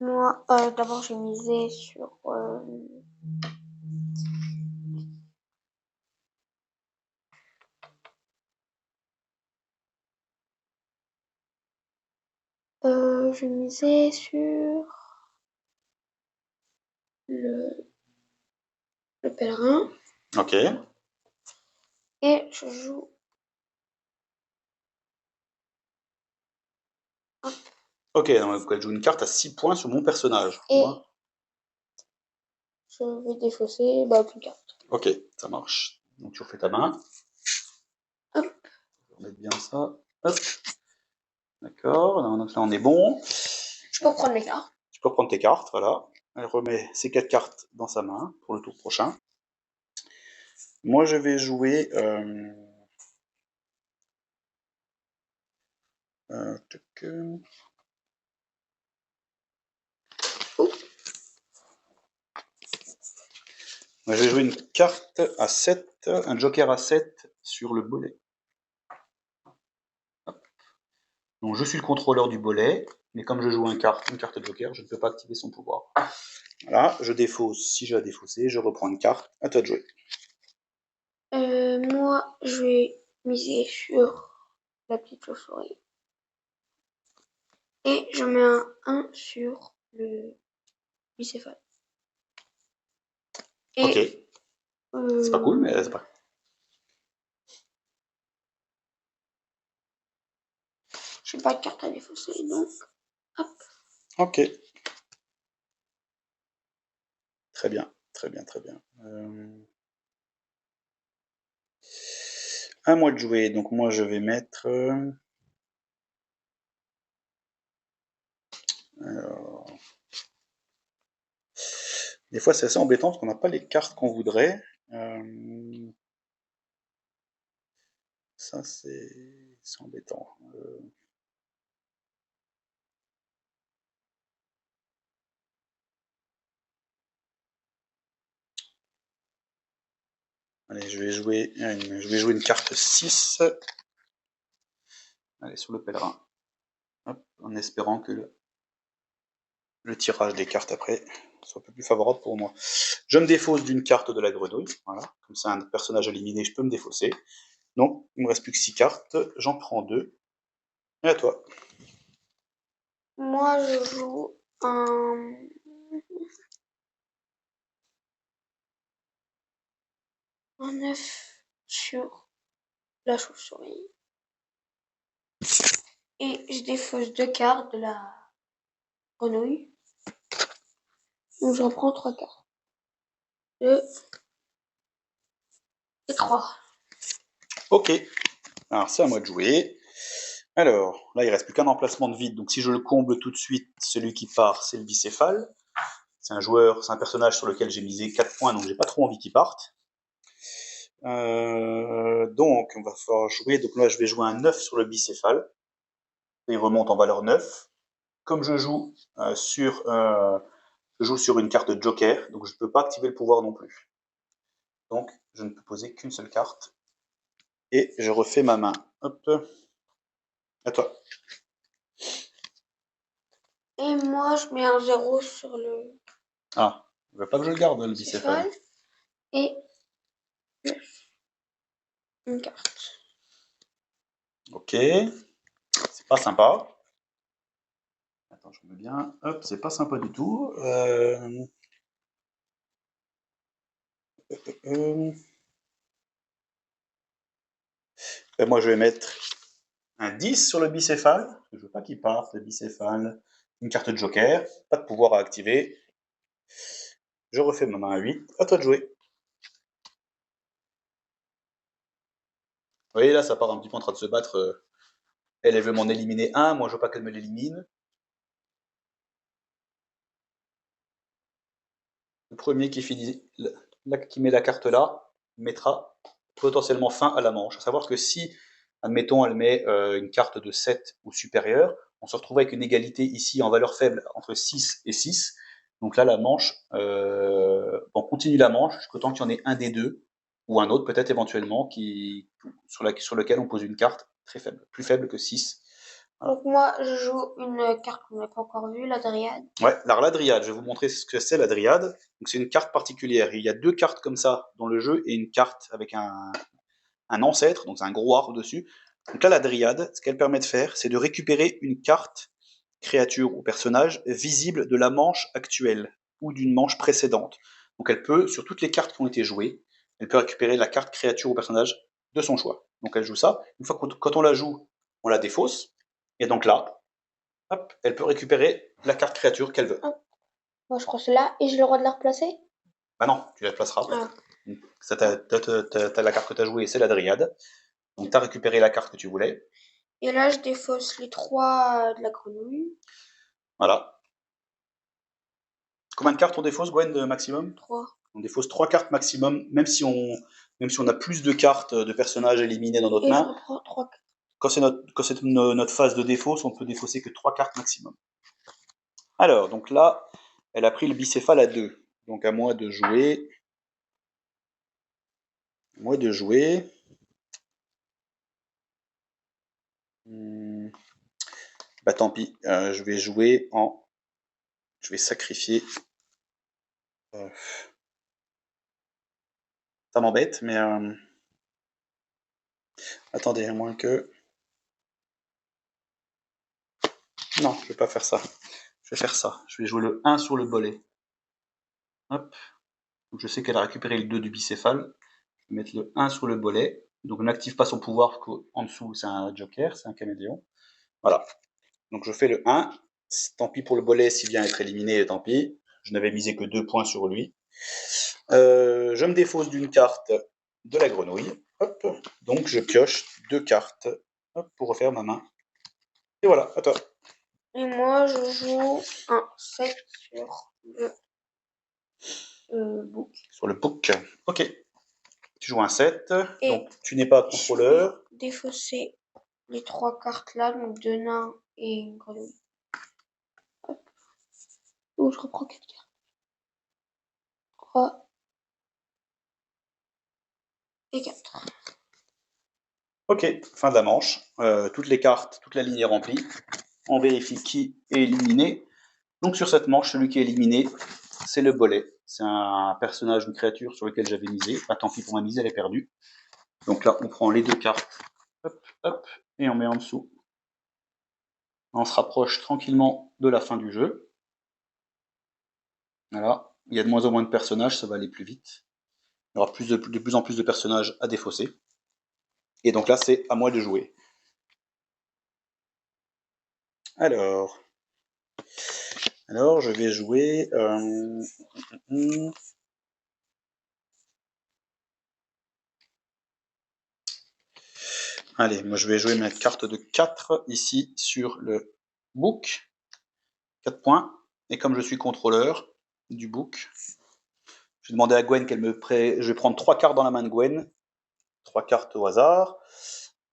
Moi, d'abord, j'ai misé sur j'ai misé sur le, le pèlerin
Ok.
et je joue.
Ok, donc elle joue une carte à 6 points sur mon personnage.
Et
Moi.
je vais défausser aucune carte.
Ok, ça marche. Donc tu refais ta main.
Hop.
Je vais remettre bien ça. Hop. D'accord, donc là on est bon.
Je peux prendre mes cartes.
Tu peux reprendre tes cartes, voilà. Elle remet ses 4 cartes dans sa main pour le tour prochain. Moi je vais jouer. Tac. Moi, je vais jouer une carte à 7, un joker à 7 sur le bolet. Donc je suis le contrôleur du bolet, mais comme je joue une carte joker, je ne peux pas activer son pouvoir. Voilà, je défausse. Si j'ai à défausser, je reprends une carte. À toi de jouer.
Moi, je vais miser sur la petite chauve-souris. Et je mets un 1 sur le bicéphale.
Ok.
Et
C'est pas cool, mais c'est pas.
j'ai pas de carte à défausser, donc hop.
Ok. Très bien, très bien, très bien. À moi de jouer. Donc moi je vais mettre. Alors, des fois c'est assez embêtant parce qu'on n'a pas les cartes qu'on voudrait. Ça c'est embêtant. Allez, je vais jouer une carte 6. Allez, sur le pèlerin. Hop, en espérant que le tirage des cartes après soit un peu plus favorable pour moi. Je me défausse d'une carte de la grenouille. Voilà, comme ça un personnage éliminé, je peux me défausser. Donc, il me reste plus que 6 cartes. J'en prends 2. Et à toi.
Moi, je joue un œuf sur la chauve-souris. Et je défausse 2 cartes de la grenouille. Donc j'en prends 3 cartes. 2 et 3.
Ok. Alors, c'est à moi de jouer. Alors, là, il reste plus qu'un emplacement de vide. Donc, si je le comble tout de suite, celui qui part, c'est le bicéphale. C'est un personnage sur lequel j'ai misé 4 points, donc j'ai pas trop envie qu'il parte. Donc, on va falloir jouer. Donc là, je vais jouer un 9 sur le bicéphale. Il remonte en valeur 9. Comme je joue sur une carte joker, donc je ne peux pas activer le pouvoir non plus. Donc, je ne peux poser qu'une seule carte. Et je refais ma main. Hop. À toi.
Et moi, je mets un 0 sur le
Ah, il veut pas que je le garde, le bicéphale.
bicéphale et une carte.
Ok, c'est pas sympa. Attends, je remets bien. Hop, c'est pas sympa du tout. Euh, moi, je vais mettre un 10 sur le bicéphale. Parce que je veux pas qu'il parte, le bicéphale. Une carte de joker. Pas de pouvoir à activer. Je refais ma main à 8. À toi de jouer. Vous voyez, là, ça part un petit peu en train de se battre. Elle veut m'en éliminer un. Moi, je veux pas qu'elle me l'élimine. Le premier qui finit, qui met la carte là, mettra potentiellement fin à la manche. À savoir que si, admettons, elle met une carte de 7 ou supérieure, on se retrouve avec une égalité ici en valeur faible entre 6 et 6. Donc là, la manche, on continue la manche jusqu'au temps qu'il y en ait un des deux, ou un autre peut-être éventuellement, sur lequel on pose une carte très faible, plus faible que 6. Voilà.
Donc moi, je joue une carte qu'on n'a pas encore vue, la Dryade.
Ouais, alors la dryade, je vais vous montrer ce que c'est la dryade. Donc c'est une carte particulière. Il y a deux cartes comme ça dans le jeu et une carte avec un ancêtre, donc c'est un gros arbre dessus. Donc là, la dryade, ce qu'elle permet de faire, c'est de récupérer une carte, créature ou personnage, visible de la manche actuelle ou d'une manche précédente. Donc elle peut, sur toutes les cartes qui ont été jouées, elle peut récupérer la carte créature ou personnage de son choix. Donc elle joue ça. Une fois quand on la joue, on la défausse. Et donc là, hop, elle peut récupérer la carte créature qu'elle veut.
Ah, moi, je crois celle-là et j'ai le droit de la replacer.
Bah non, tu la placeras après.
Ah.
Ça, t'as la carte que tu as jouée, c'est la dryade. Donc tu as récupéré la carte que tu voulais.
Et là, je défausse les 3 de la grenouille.
Voilà. Combien de cartes on défausse, Gwen, de maximum?
3.
On défausse 3 cartes maximum, même si on a plus de cartes de personnages éliminés dans notre
Et je
main.
reprends 3 cartes.
Quand c'est notre phase de défausse, on peut défausser que 3 cartes maximum. Alors, donc là, elle a pris le bicéphale à 2. Donc à moi de jouer. Moi de jouer. Hmm, Bah tant pis, je vais jouer en. Je vais sacrifier. euh, Ça m'embête, mais attendez, à moins que. Non, je vais pas faire ça. Je vais faire ça. Je vais jouer le 1 sur le bolet. Hop. Donc je sais qu'elle a récupéré le 2 du bicéphale. Je vais mettre le 1 sur le bolet. Donc on n'active pas son pouvoir parce qu'en dessous c'est un joker, c'est un caméléon. Voilà. Donc je fais le 1. Tant pis pour le bolet, s'il vient être éliminé, tant pis. Je n'avais misé que 2 points sur lui. Je me défausse d'une carte de la grenouille. Hop. Donc je pioche 2 cartes, hop, pour refaire ma main. Et voilà, à toi.
Et moi, je joue un 7 sur le book.
Sur le book. Ok. Tu joues un 7.
Et
Donc tu n'es pas
je
contrôleur.
vais défausser les 3 cartes là, donc 2 nains et une grenouille. Hop. Oh, je reprends 4 cartes. 3 et 4.
Ok, fin de la manche. Toutes les cartes, toute la ligne est remplie. On vérifie qui est éliminé. Donc sur cette manche, celui qui est éliminé, c'est le bolet. C'est un personnage, une créature sur lequel j'avais misé. Bah, tant pis pour ma mise, elle est perdue. Donc là, on prend les 2 cartes. Hop, hop, et on met en dessous. On se rapproche tranquillement de la fin du jeu. Voilà. Il y a de moins en moins de personnages, ça va aller plus vite. Il y aura de plus en plus de personnages à défausser. Et donc là, c'est à moi de jouer. Alors, je vais jouer. Allez, moi je vais jouer ma carte de 4 ici sur le book. 4 points. Et comme je suis contrôleur du book, je vais demander à Gwen qu'elle me prête. Je vais prendre 3 cartes dans la main de Gwen. 3 cartes au hasard.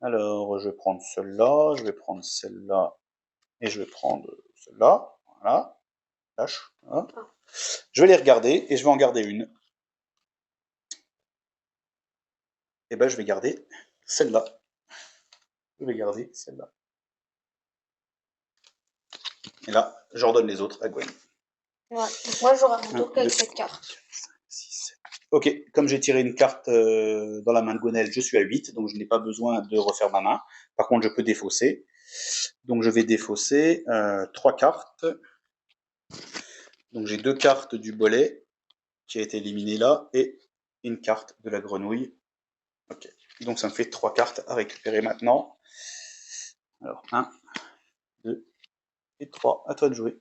Alors, je vais prendre celle-là, je vais prendre celle-là, et je vais prendre celle-là. Voilà. Lâche. Voilà. Je vais les regarder et je vais en garder une. Et ben, je vais garder celle-là. Je vais garder celle-là. Et là, j'ordonne les autres à Gwen.
Ouais. Donc moi, j'aurai mon tour avec cette carte.
6, 7. Ok, comme j'ai tiré une carte dans la main de Gwenelle, je suis à 8, donc je n'ai pas besoin de refaire ma main. Par contre, je peux défausser. Donc je vais défausser 3 cartes. Donc j'ai 2 cartes du bolet qui a été éliminé là et une carte de la grenouille. Ok, donc ça me fait 3 cartes à récupérer maintenant. Alors 1, 2 et 3, à toi de jouer.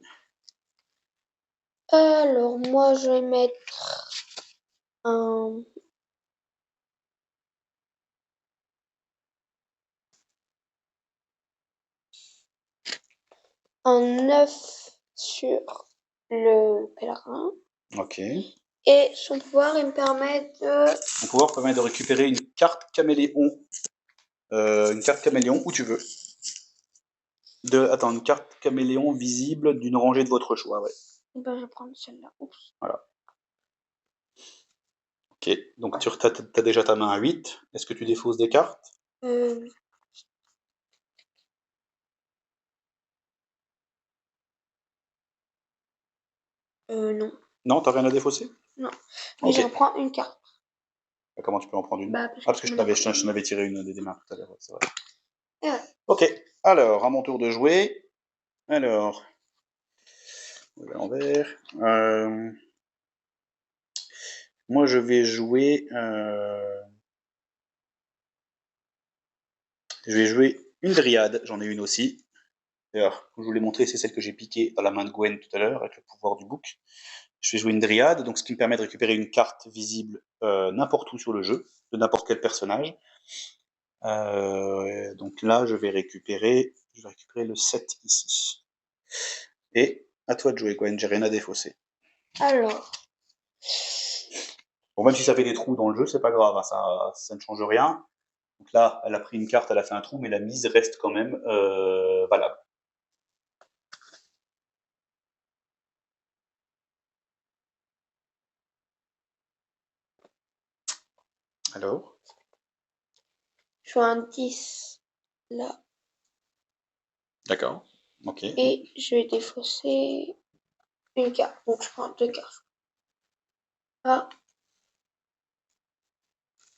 Alors, moi, je vais mettre un... un 9 sur le pèlerin.
Ok.
Et son pouvoir, il me permet de...
Mon pouvoir permet de récupérer une carte caméléon. Une carte caméléon où tu veux. Attends, une carte caméléon visible d'une rangée de votre choix, ouais.
Ben, je vais prendre celle-là. Oups.
Voilà. Ok, donc tu as déjà ta main à 8. Est-ce que tu défausses des cartes?
Oui. Non.
Non, t'as rien à défausser?
Non. Mais
Ok.
je reprends une carte.
Comment tu peux en prendre une?
Bah,
Parce que je t'en avais tiré une des mains tout à l'heure, ouais, c'est vrai.
Et ouais.
Ok, alors, à mon tour de jouer. Alors, on va à l'envers. Moi, je vais jouer. Je vais jouer une dryade, j'en ai une aussi. D'ailleurs, comme je vous l'ai montré, c'est celle que j'ai piquée dans la main de Gwen tout à l'heure, avec le pouvoir du bouc. Je vais jouer une dryade, donc ce qui me permet de récupérer une carte visible n'importe où sur le jeu, de n'importe quel personnage. Donc là, je vais récupérer le 7 ici. Et à toi de jouer, Gwen, j'ai rien à défausser.
Alors,
Bon, même si ça fait des trous dans le jeu, c'est pas grave, hein, ça ne change rien. Donc là, elle a pris une carte, elle a fait un trou, mais la mise reste quand même valable. Alors,
je fais un 10 là.
d'accord, ok.
Et je vais défausser une carte. Donc, je prends deux cartes. Ah,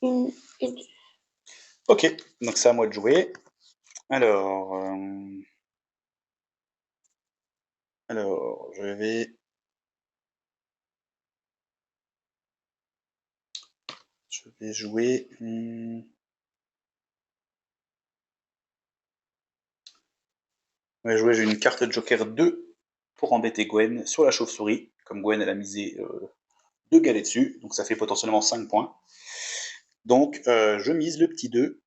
une et deux.
Ok, donc c'est à moi de jouer. Alors, je vais jouer. J'ai une carte de Joker 2 pour embêter Gwen sur la chauve-souris. Comme Gwen, elle a misé 2 galets dessus, donc ça fait potentiellement 5 points. Donc, je mise le petit 2.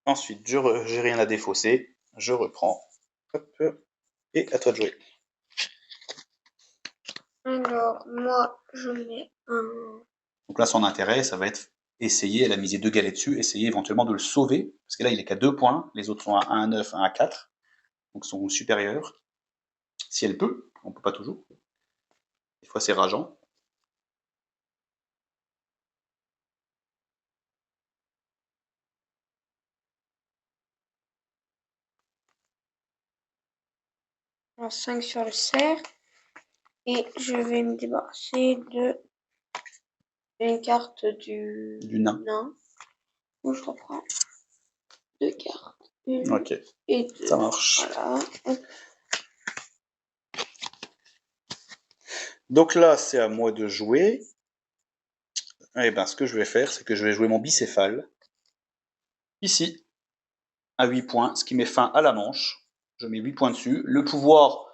Ensuite, j'ai rien à défausser. Je reprends. Hop, et à toi de jouer.
Alors, moi, je mets un...
Donc là, son intérêt, ça va être essayer, elle a misé 2 galets dessus, essayer éventuellement de le sauver, parce que là, il est qu'à 2 points, les autres sont à 1 à 9, 1 à 4, donc sont supérieurs. Si elle peut, on peut pas toujours. Des fois, c'est rageant.
un 5 sur le cerf. Et je vais me débarrasser de une carte du
nain.
Donc, je reprends deux cartes. Une
Ok,
et deux.
ça marche.
Voilà.
Donc là, c'est à moi de jouer. Et ben, ce que je vais faire, c'est que je vais jouer mon bicéphale. Ici, à 8 points, ce qui met fin à la manche. Je mets 8 points dessus. Le pouvoir,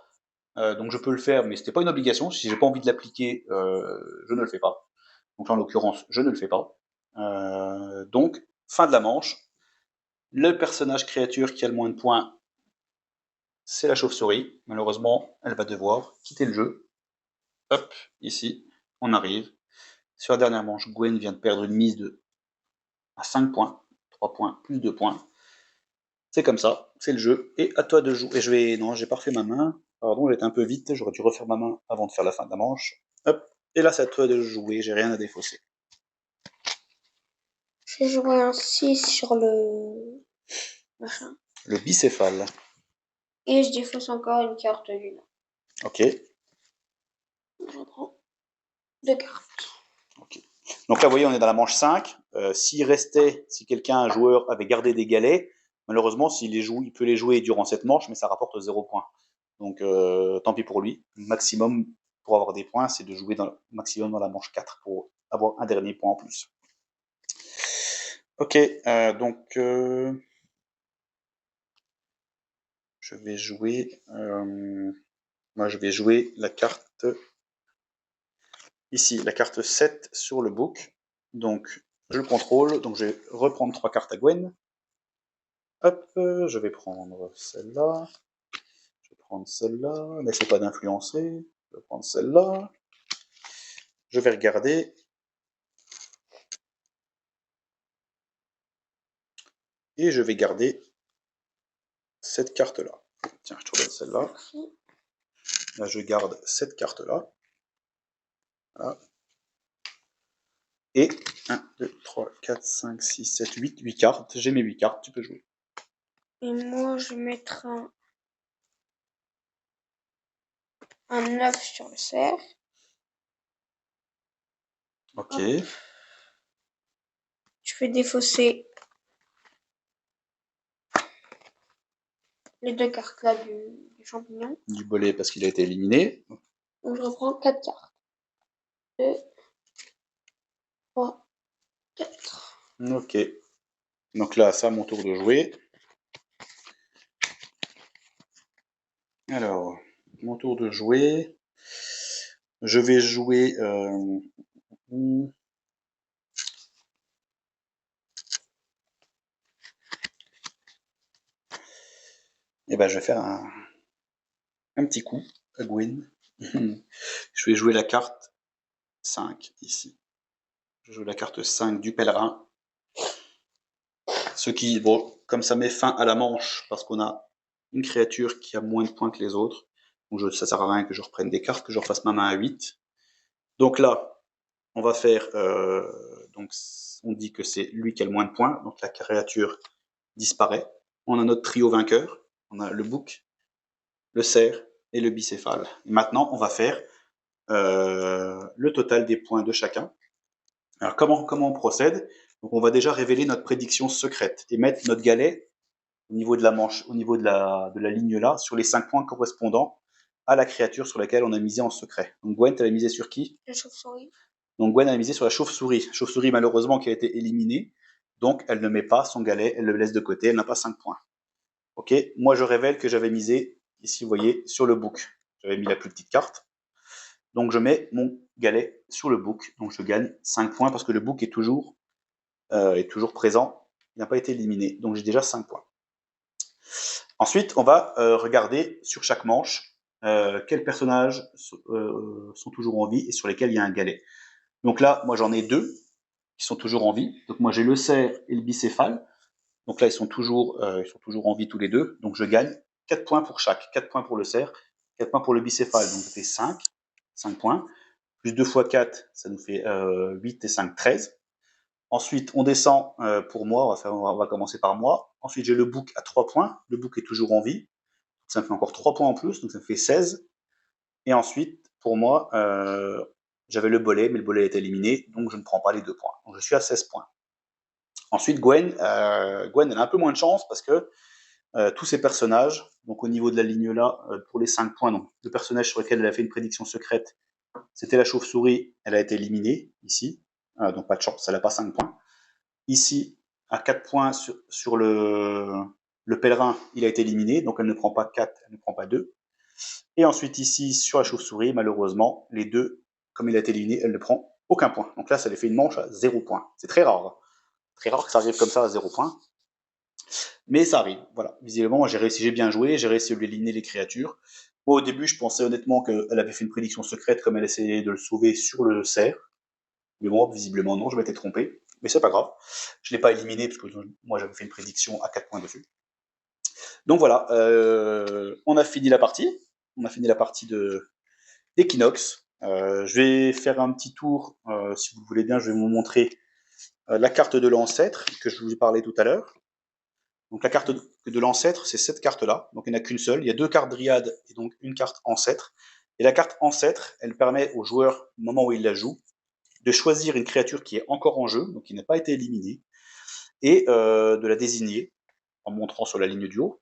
donc je peux le faire, mais ce n'était pas une obligation. Si j'ai pas envie de l'appliquer, je ne le fais pas. Donc là, en l'occurrence, je ne le fais pas. Donc, fin de la manche. Le personnage créature qui a le moins de points, c'est la chauve-souris. Malheureusement, elle va devoir quitter le jeu. Hop, ici, on arrive. Sur la dernière manche, Gwen vient de perdre une mise à 5 points. 3 points plus 2 points. C'est comme ça, c'est le jeu. Et à toi de jouer. Et je vais. Non, j'ai pas refait ma main. Pardon, j'étais un peu vite. J'aurais dû refaire ma main avant de faire la fin de la manche. Hop. Et là, c'est à toi de jouer. J'ai rien à défausser.
J'ai joué un 6 sur le machin.
Le bicéphale.
Et je défausse encore une carte du nord.
Ok.
Je prends 2 cartes.
Ok. Donc là, vous voyez, on est dans la manche 5. S'il restait, si quelqu'un, un joueur, avait gardé des galets, malheureusement, il peut les jouer durant cette manche, mais ça rapporte 0 points. Donc, tant pis pour lui. Le maximum pour avoir des points, c'est de jouer maximum dans la manche 4 pour avoir un dernier point en plus. Ok, donc je vais jouer. Moi, je vais jouer la carte ici, la carte 7 sur le book. Donc, je le contrôle. Donc, je vais reprendre 3 cartes à Gwen. Hop, je vais prendre celle-là. Je vais prendre celle-là. N'essaie pas d'influencer. Je vais prendre celle-là. Je vais regarder. Et je vais garder cette carte-là. Tiens, je te redonne celle-là. Là, je garde cette carte-là. Voilà. Et 1, 2, 3, 4, 5, 6, 7, 8 cartes. J'ai mes 8 cartes, tu peux jouer.
Et moi, je vais mettre un 9 sur le cerf.
Ok.
Hop. Je vais défausser les 2 cartes là du champignon.
Du bolet parce qu'il a été éliminé.
Donc je reprends 4 cartes. 2, 3, 4.
Ok. Donc là, c'est à mon tour de jouer. Alors, mon tour de jouer. Je vais jouer. Et ben, je vais faire un petit coup à Gwen. Je vais jouer la carte 5 ici. Je joue la carte 5 du pèlerin. Ce qui, bon, comme ça met fin à la manche, parce qu'on a une créature qui a moins de points que les autres. Donc ça sert à rien que je reprenne des cartes, que je refasse ma main à 8. Donc là, on va faire, donc on dit que c'est lui qui a le moins de points, donc la créature disparaît. On a notre trio vainqueur, on a le bouc, le cerf et le bicéphale. Et maintenant, on va faire le total des points de chacun. Alors comment on procède? Donc on va déjà révéler notre prédiction secrète et mettre notre galet au niveau de la manche, au niveau de la ligne là, sur les 5 points correspondant à la créature sur laquelle on a misé en secret. Donc Gwen, tu as misé sur qui?
La chauve-souris.
Donc Gwen a misé sur la chauve-souris. Chauve-souris malheureusement qui a été éliminée. Donc elle ne met pas son galet, elle le laisse de côté, elle n'a pas 5 points. Ok, moi je révèle que j'avais misé, ici vous voyez, sur le bouc. J'avais mis la plus petite carte. Donc je mets mon galet sur le bouc. Donc je gagne 5 points parce que le bouc est toujours présent. Il n'a pas été éliminé. Donc j'ai déjà 5 points. Ensuite, on va regarder sur chaque manche quels personnages sont toujours en vie et sur lesquels il y a un galet. Donc là, moi j'en ai 2 qui sont toujours en vie. Donc moi j'ai le cerf et le bicéphale. Donc là, ils sont toujours en vie tous les deux. Donc je gagne 4 points pour chaque. 4 points pour le cerf, 4 points pour le bicéphale. Donc ça fait 5 points. Plus 2 fois 4, ça nous fait 8 et 5, 13. Ensuite, on descend pour moi, on va commencer par moi. Ensuite, j'ai le bouc à 3 points. Le bouc est toujours en vie. Ça me fait encore 3 points en plus, donc ça me fait 16. Et ensuite, pour moi, j'avais le bolet, mais le bolet est éliminé, donc je ne prends pas les 2 points. Donc je suis à 16 points. Ensuite, Gwen, elle a un peu moins de chance parce que tous ces personnages, donc au niveau de la ligne là, pour les 5 points, donc le personnage sur lequel elle a fait une prédiction secrète, c'était la chauve-souris, elle a été éliminée ici, donc pas de chance, elle n'a pas 5 points. Ici, à 4 points sur le pèlerin, il a été éliminé, donc elle ne prend pas 4, elle ne prend pas 2. Et ensuite ici, sur la chauve-souris, malheureusement, les deux, comme il a été éliminé, elle ne prend aucun point. Donc là, ça lui fait une manche à 0 point. C'est très rare. Hein. Très rare que ça arrive comme ça à 0 point. Mais ça arrive. Voilà. Visiblement, j'ai bien joué, j'ai réussi à lui éliminer les créatures. Moi, au début, je pensais honnêtement qu'elle avait fait une prédiction secrète comme elle essayait de le sauver sur le cerf. Mais bon, visiblement, non, je m'étais trompé. Mais c'est pas grave. Je ne l'ai pas éliminé parce que moi, j'avais fait une prédiction à 4 points dessus. Donc voilà, on a fini la partie. On a fini la partie d'Equinox. Je vais faire un petit tour, si vous le voulez bien, je vais vous montrer la carte de l'ancêtre que je vous ai parlé tout à l'heure. Donc la carte de l'ancêtre, c'est cette carte-là. Donc il n'y en a qu'une seule. Il y a 2 cartes Dryade et donc une carte ancêtre. Et la carte ancêtre, elle permet au joueur, au moment où il la joue, de choisir une créature qui est encore en jeu, donc qui n'a pas été éliminée, et de la désigner en montrant sur la ligne du haut.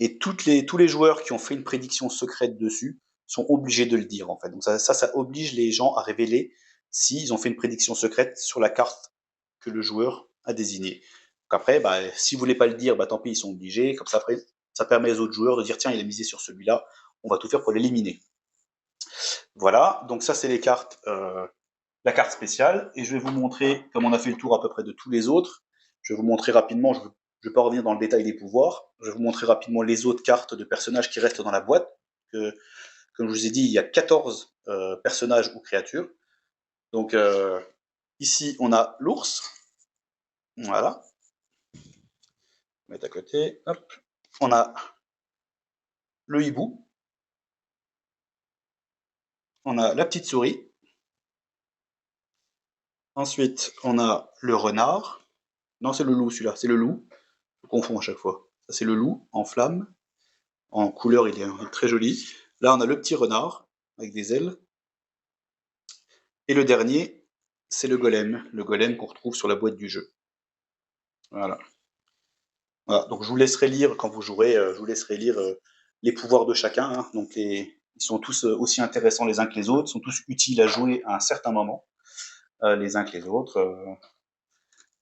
Et tous les joueurs qui ont fait une prédiction secrète dessus sont obligés de le dire en fait. Donc ça oblige les gens à révéler s'ils ont fait une prédiction secrète sur la carte que le joueur a désignée. Donc après, bah, si vous voulez pas le dire, bah, tant pis, ils sont obligés. Comme ça, après, ça permet aux autres joueurs de dire tiens, il a misé sur celui-là, on va tout faire pour l'éliminer. Voilà, donc ça c'est les cartes, la carte spéciale, et je vais vous montrer, comme on a fait le tour à peu près de tous les autres, je vais vous montrer rapidement, je ne vais pas revenir dans le détail des pouvoirs, je vais vous montrer rapidement les autres cartes de personnages qui restent dans la boîte. Comme je vous ai dit, il y a 14 personnages ou créatures. Donc ici, on a l'ours, voilà, on va mettre à côté, hop. On a le hibou, on a la petite souris, ensuite on a le renard, non c'est le loup celui-là, c'est le loup, je confonds à chaque fois, ça c'est le loup en flamme, en couleur il est très joli, là on a le petit renard avec des ailes, et le dernier c'est le golem qu'on retrouve sur la boîte du jeu. Voilà. Voilà, donc je vous laisserai lire quand vous jouerez, je vous laisserai lire les pouvoirs de chacun, hein. Donc ils sont tous aussi intéressants les uns que les autres, sont tous utiles à jouer à un certain moment, les uns que les autres.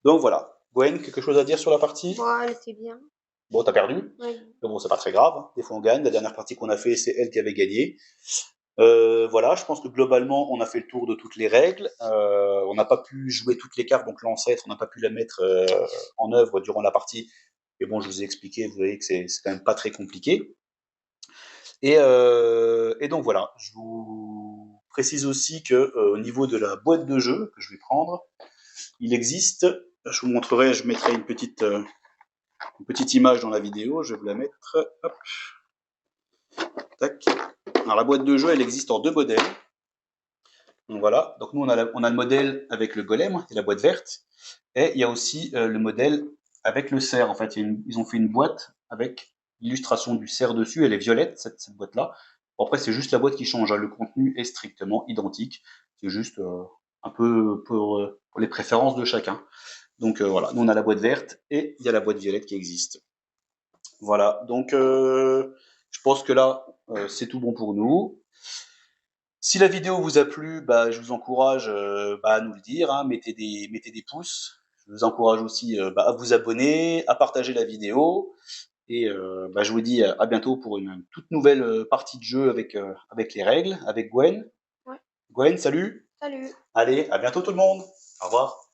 Donc voilà. Gwen, quelque chose à dire sur la partie?
Moi, elle était bien.
Bon, t'as perdu,
Oui.
mais bon, c'est pas très grave, hein. Des fois on gagne. La dernière partie qu'on a fait, c'est elle qui avait gagné. Voilà, je pense que globalement, on a fait le tour de toutes les règles. On n'a pas pu jouer toutes les cartes, donc l'ancêtre, on n'a pas pu la mettre en œuvre durant la partie. Mais bon, je vous ai expliqué, vous voyez que c'est quand même pas très compliqué. Et donc voilà, je vous précise aussi que au niveau de la boîte de jeu que je vais prendre, il existe, je vous montrerai, je mettrai une petite image dans la vidéo, je vais vous la mettre, hop, tac. Alors la boîte de jeu, elle existe en 2 modèles. Donc voilà, donc nous on a le modèle avec le golem et la boîte verte, et il y a aussi le modèle avec le cerf. En fait, ils ont fait une boîte avec l'illustration du cerf dessus, elle est violette cette boîte-là. Bon, après c'est juste la boîte qui change, hein. Le contenu est strictement identique, c'est juste un peu pour les préférences de chacun. Donc voilà, nous on a la boîte verte et il y a la boîte violette qui existe. Voilà, donc je pense que là c'est tout bon pour nous. Si la vidéo vous a plu, bah, je vous encourage bah, à nous le dire, hein, mettez des pouces. Je vous encourage aussi bah, à vous abonner, à partager la vidéo. Et bah, je vous dis à bientôt pour une toute nouvelle partie de jeu avec les règles, avec Gwen.
Ouais.
Gwen, salut.
Salut.
Allez, à bientôt tout le monde. Au revoir.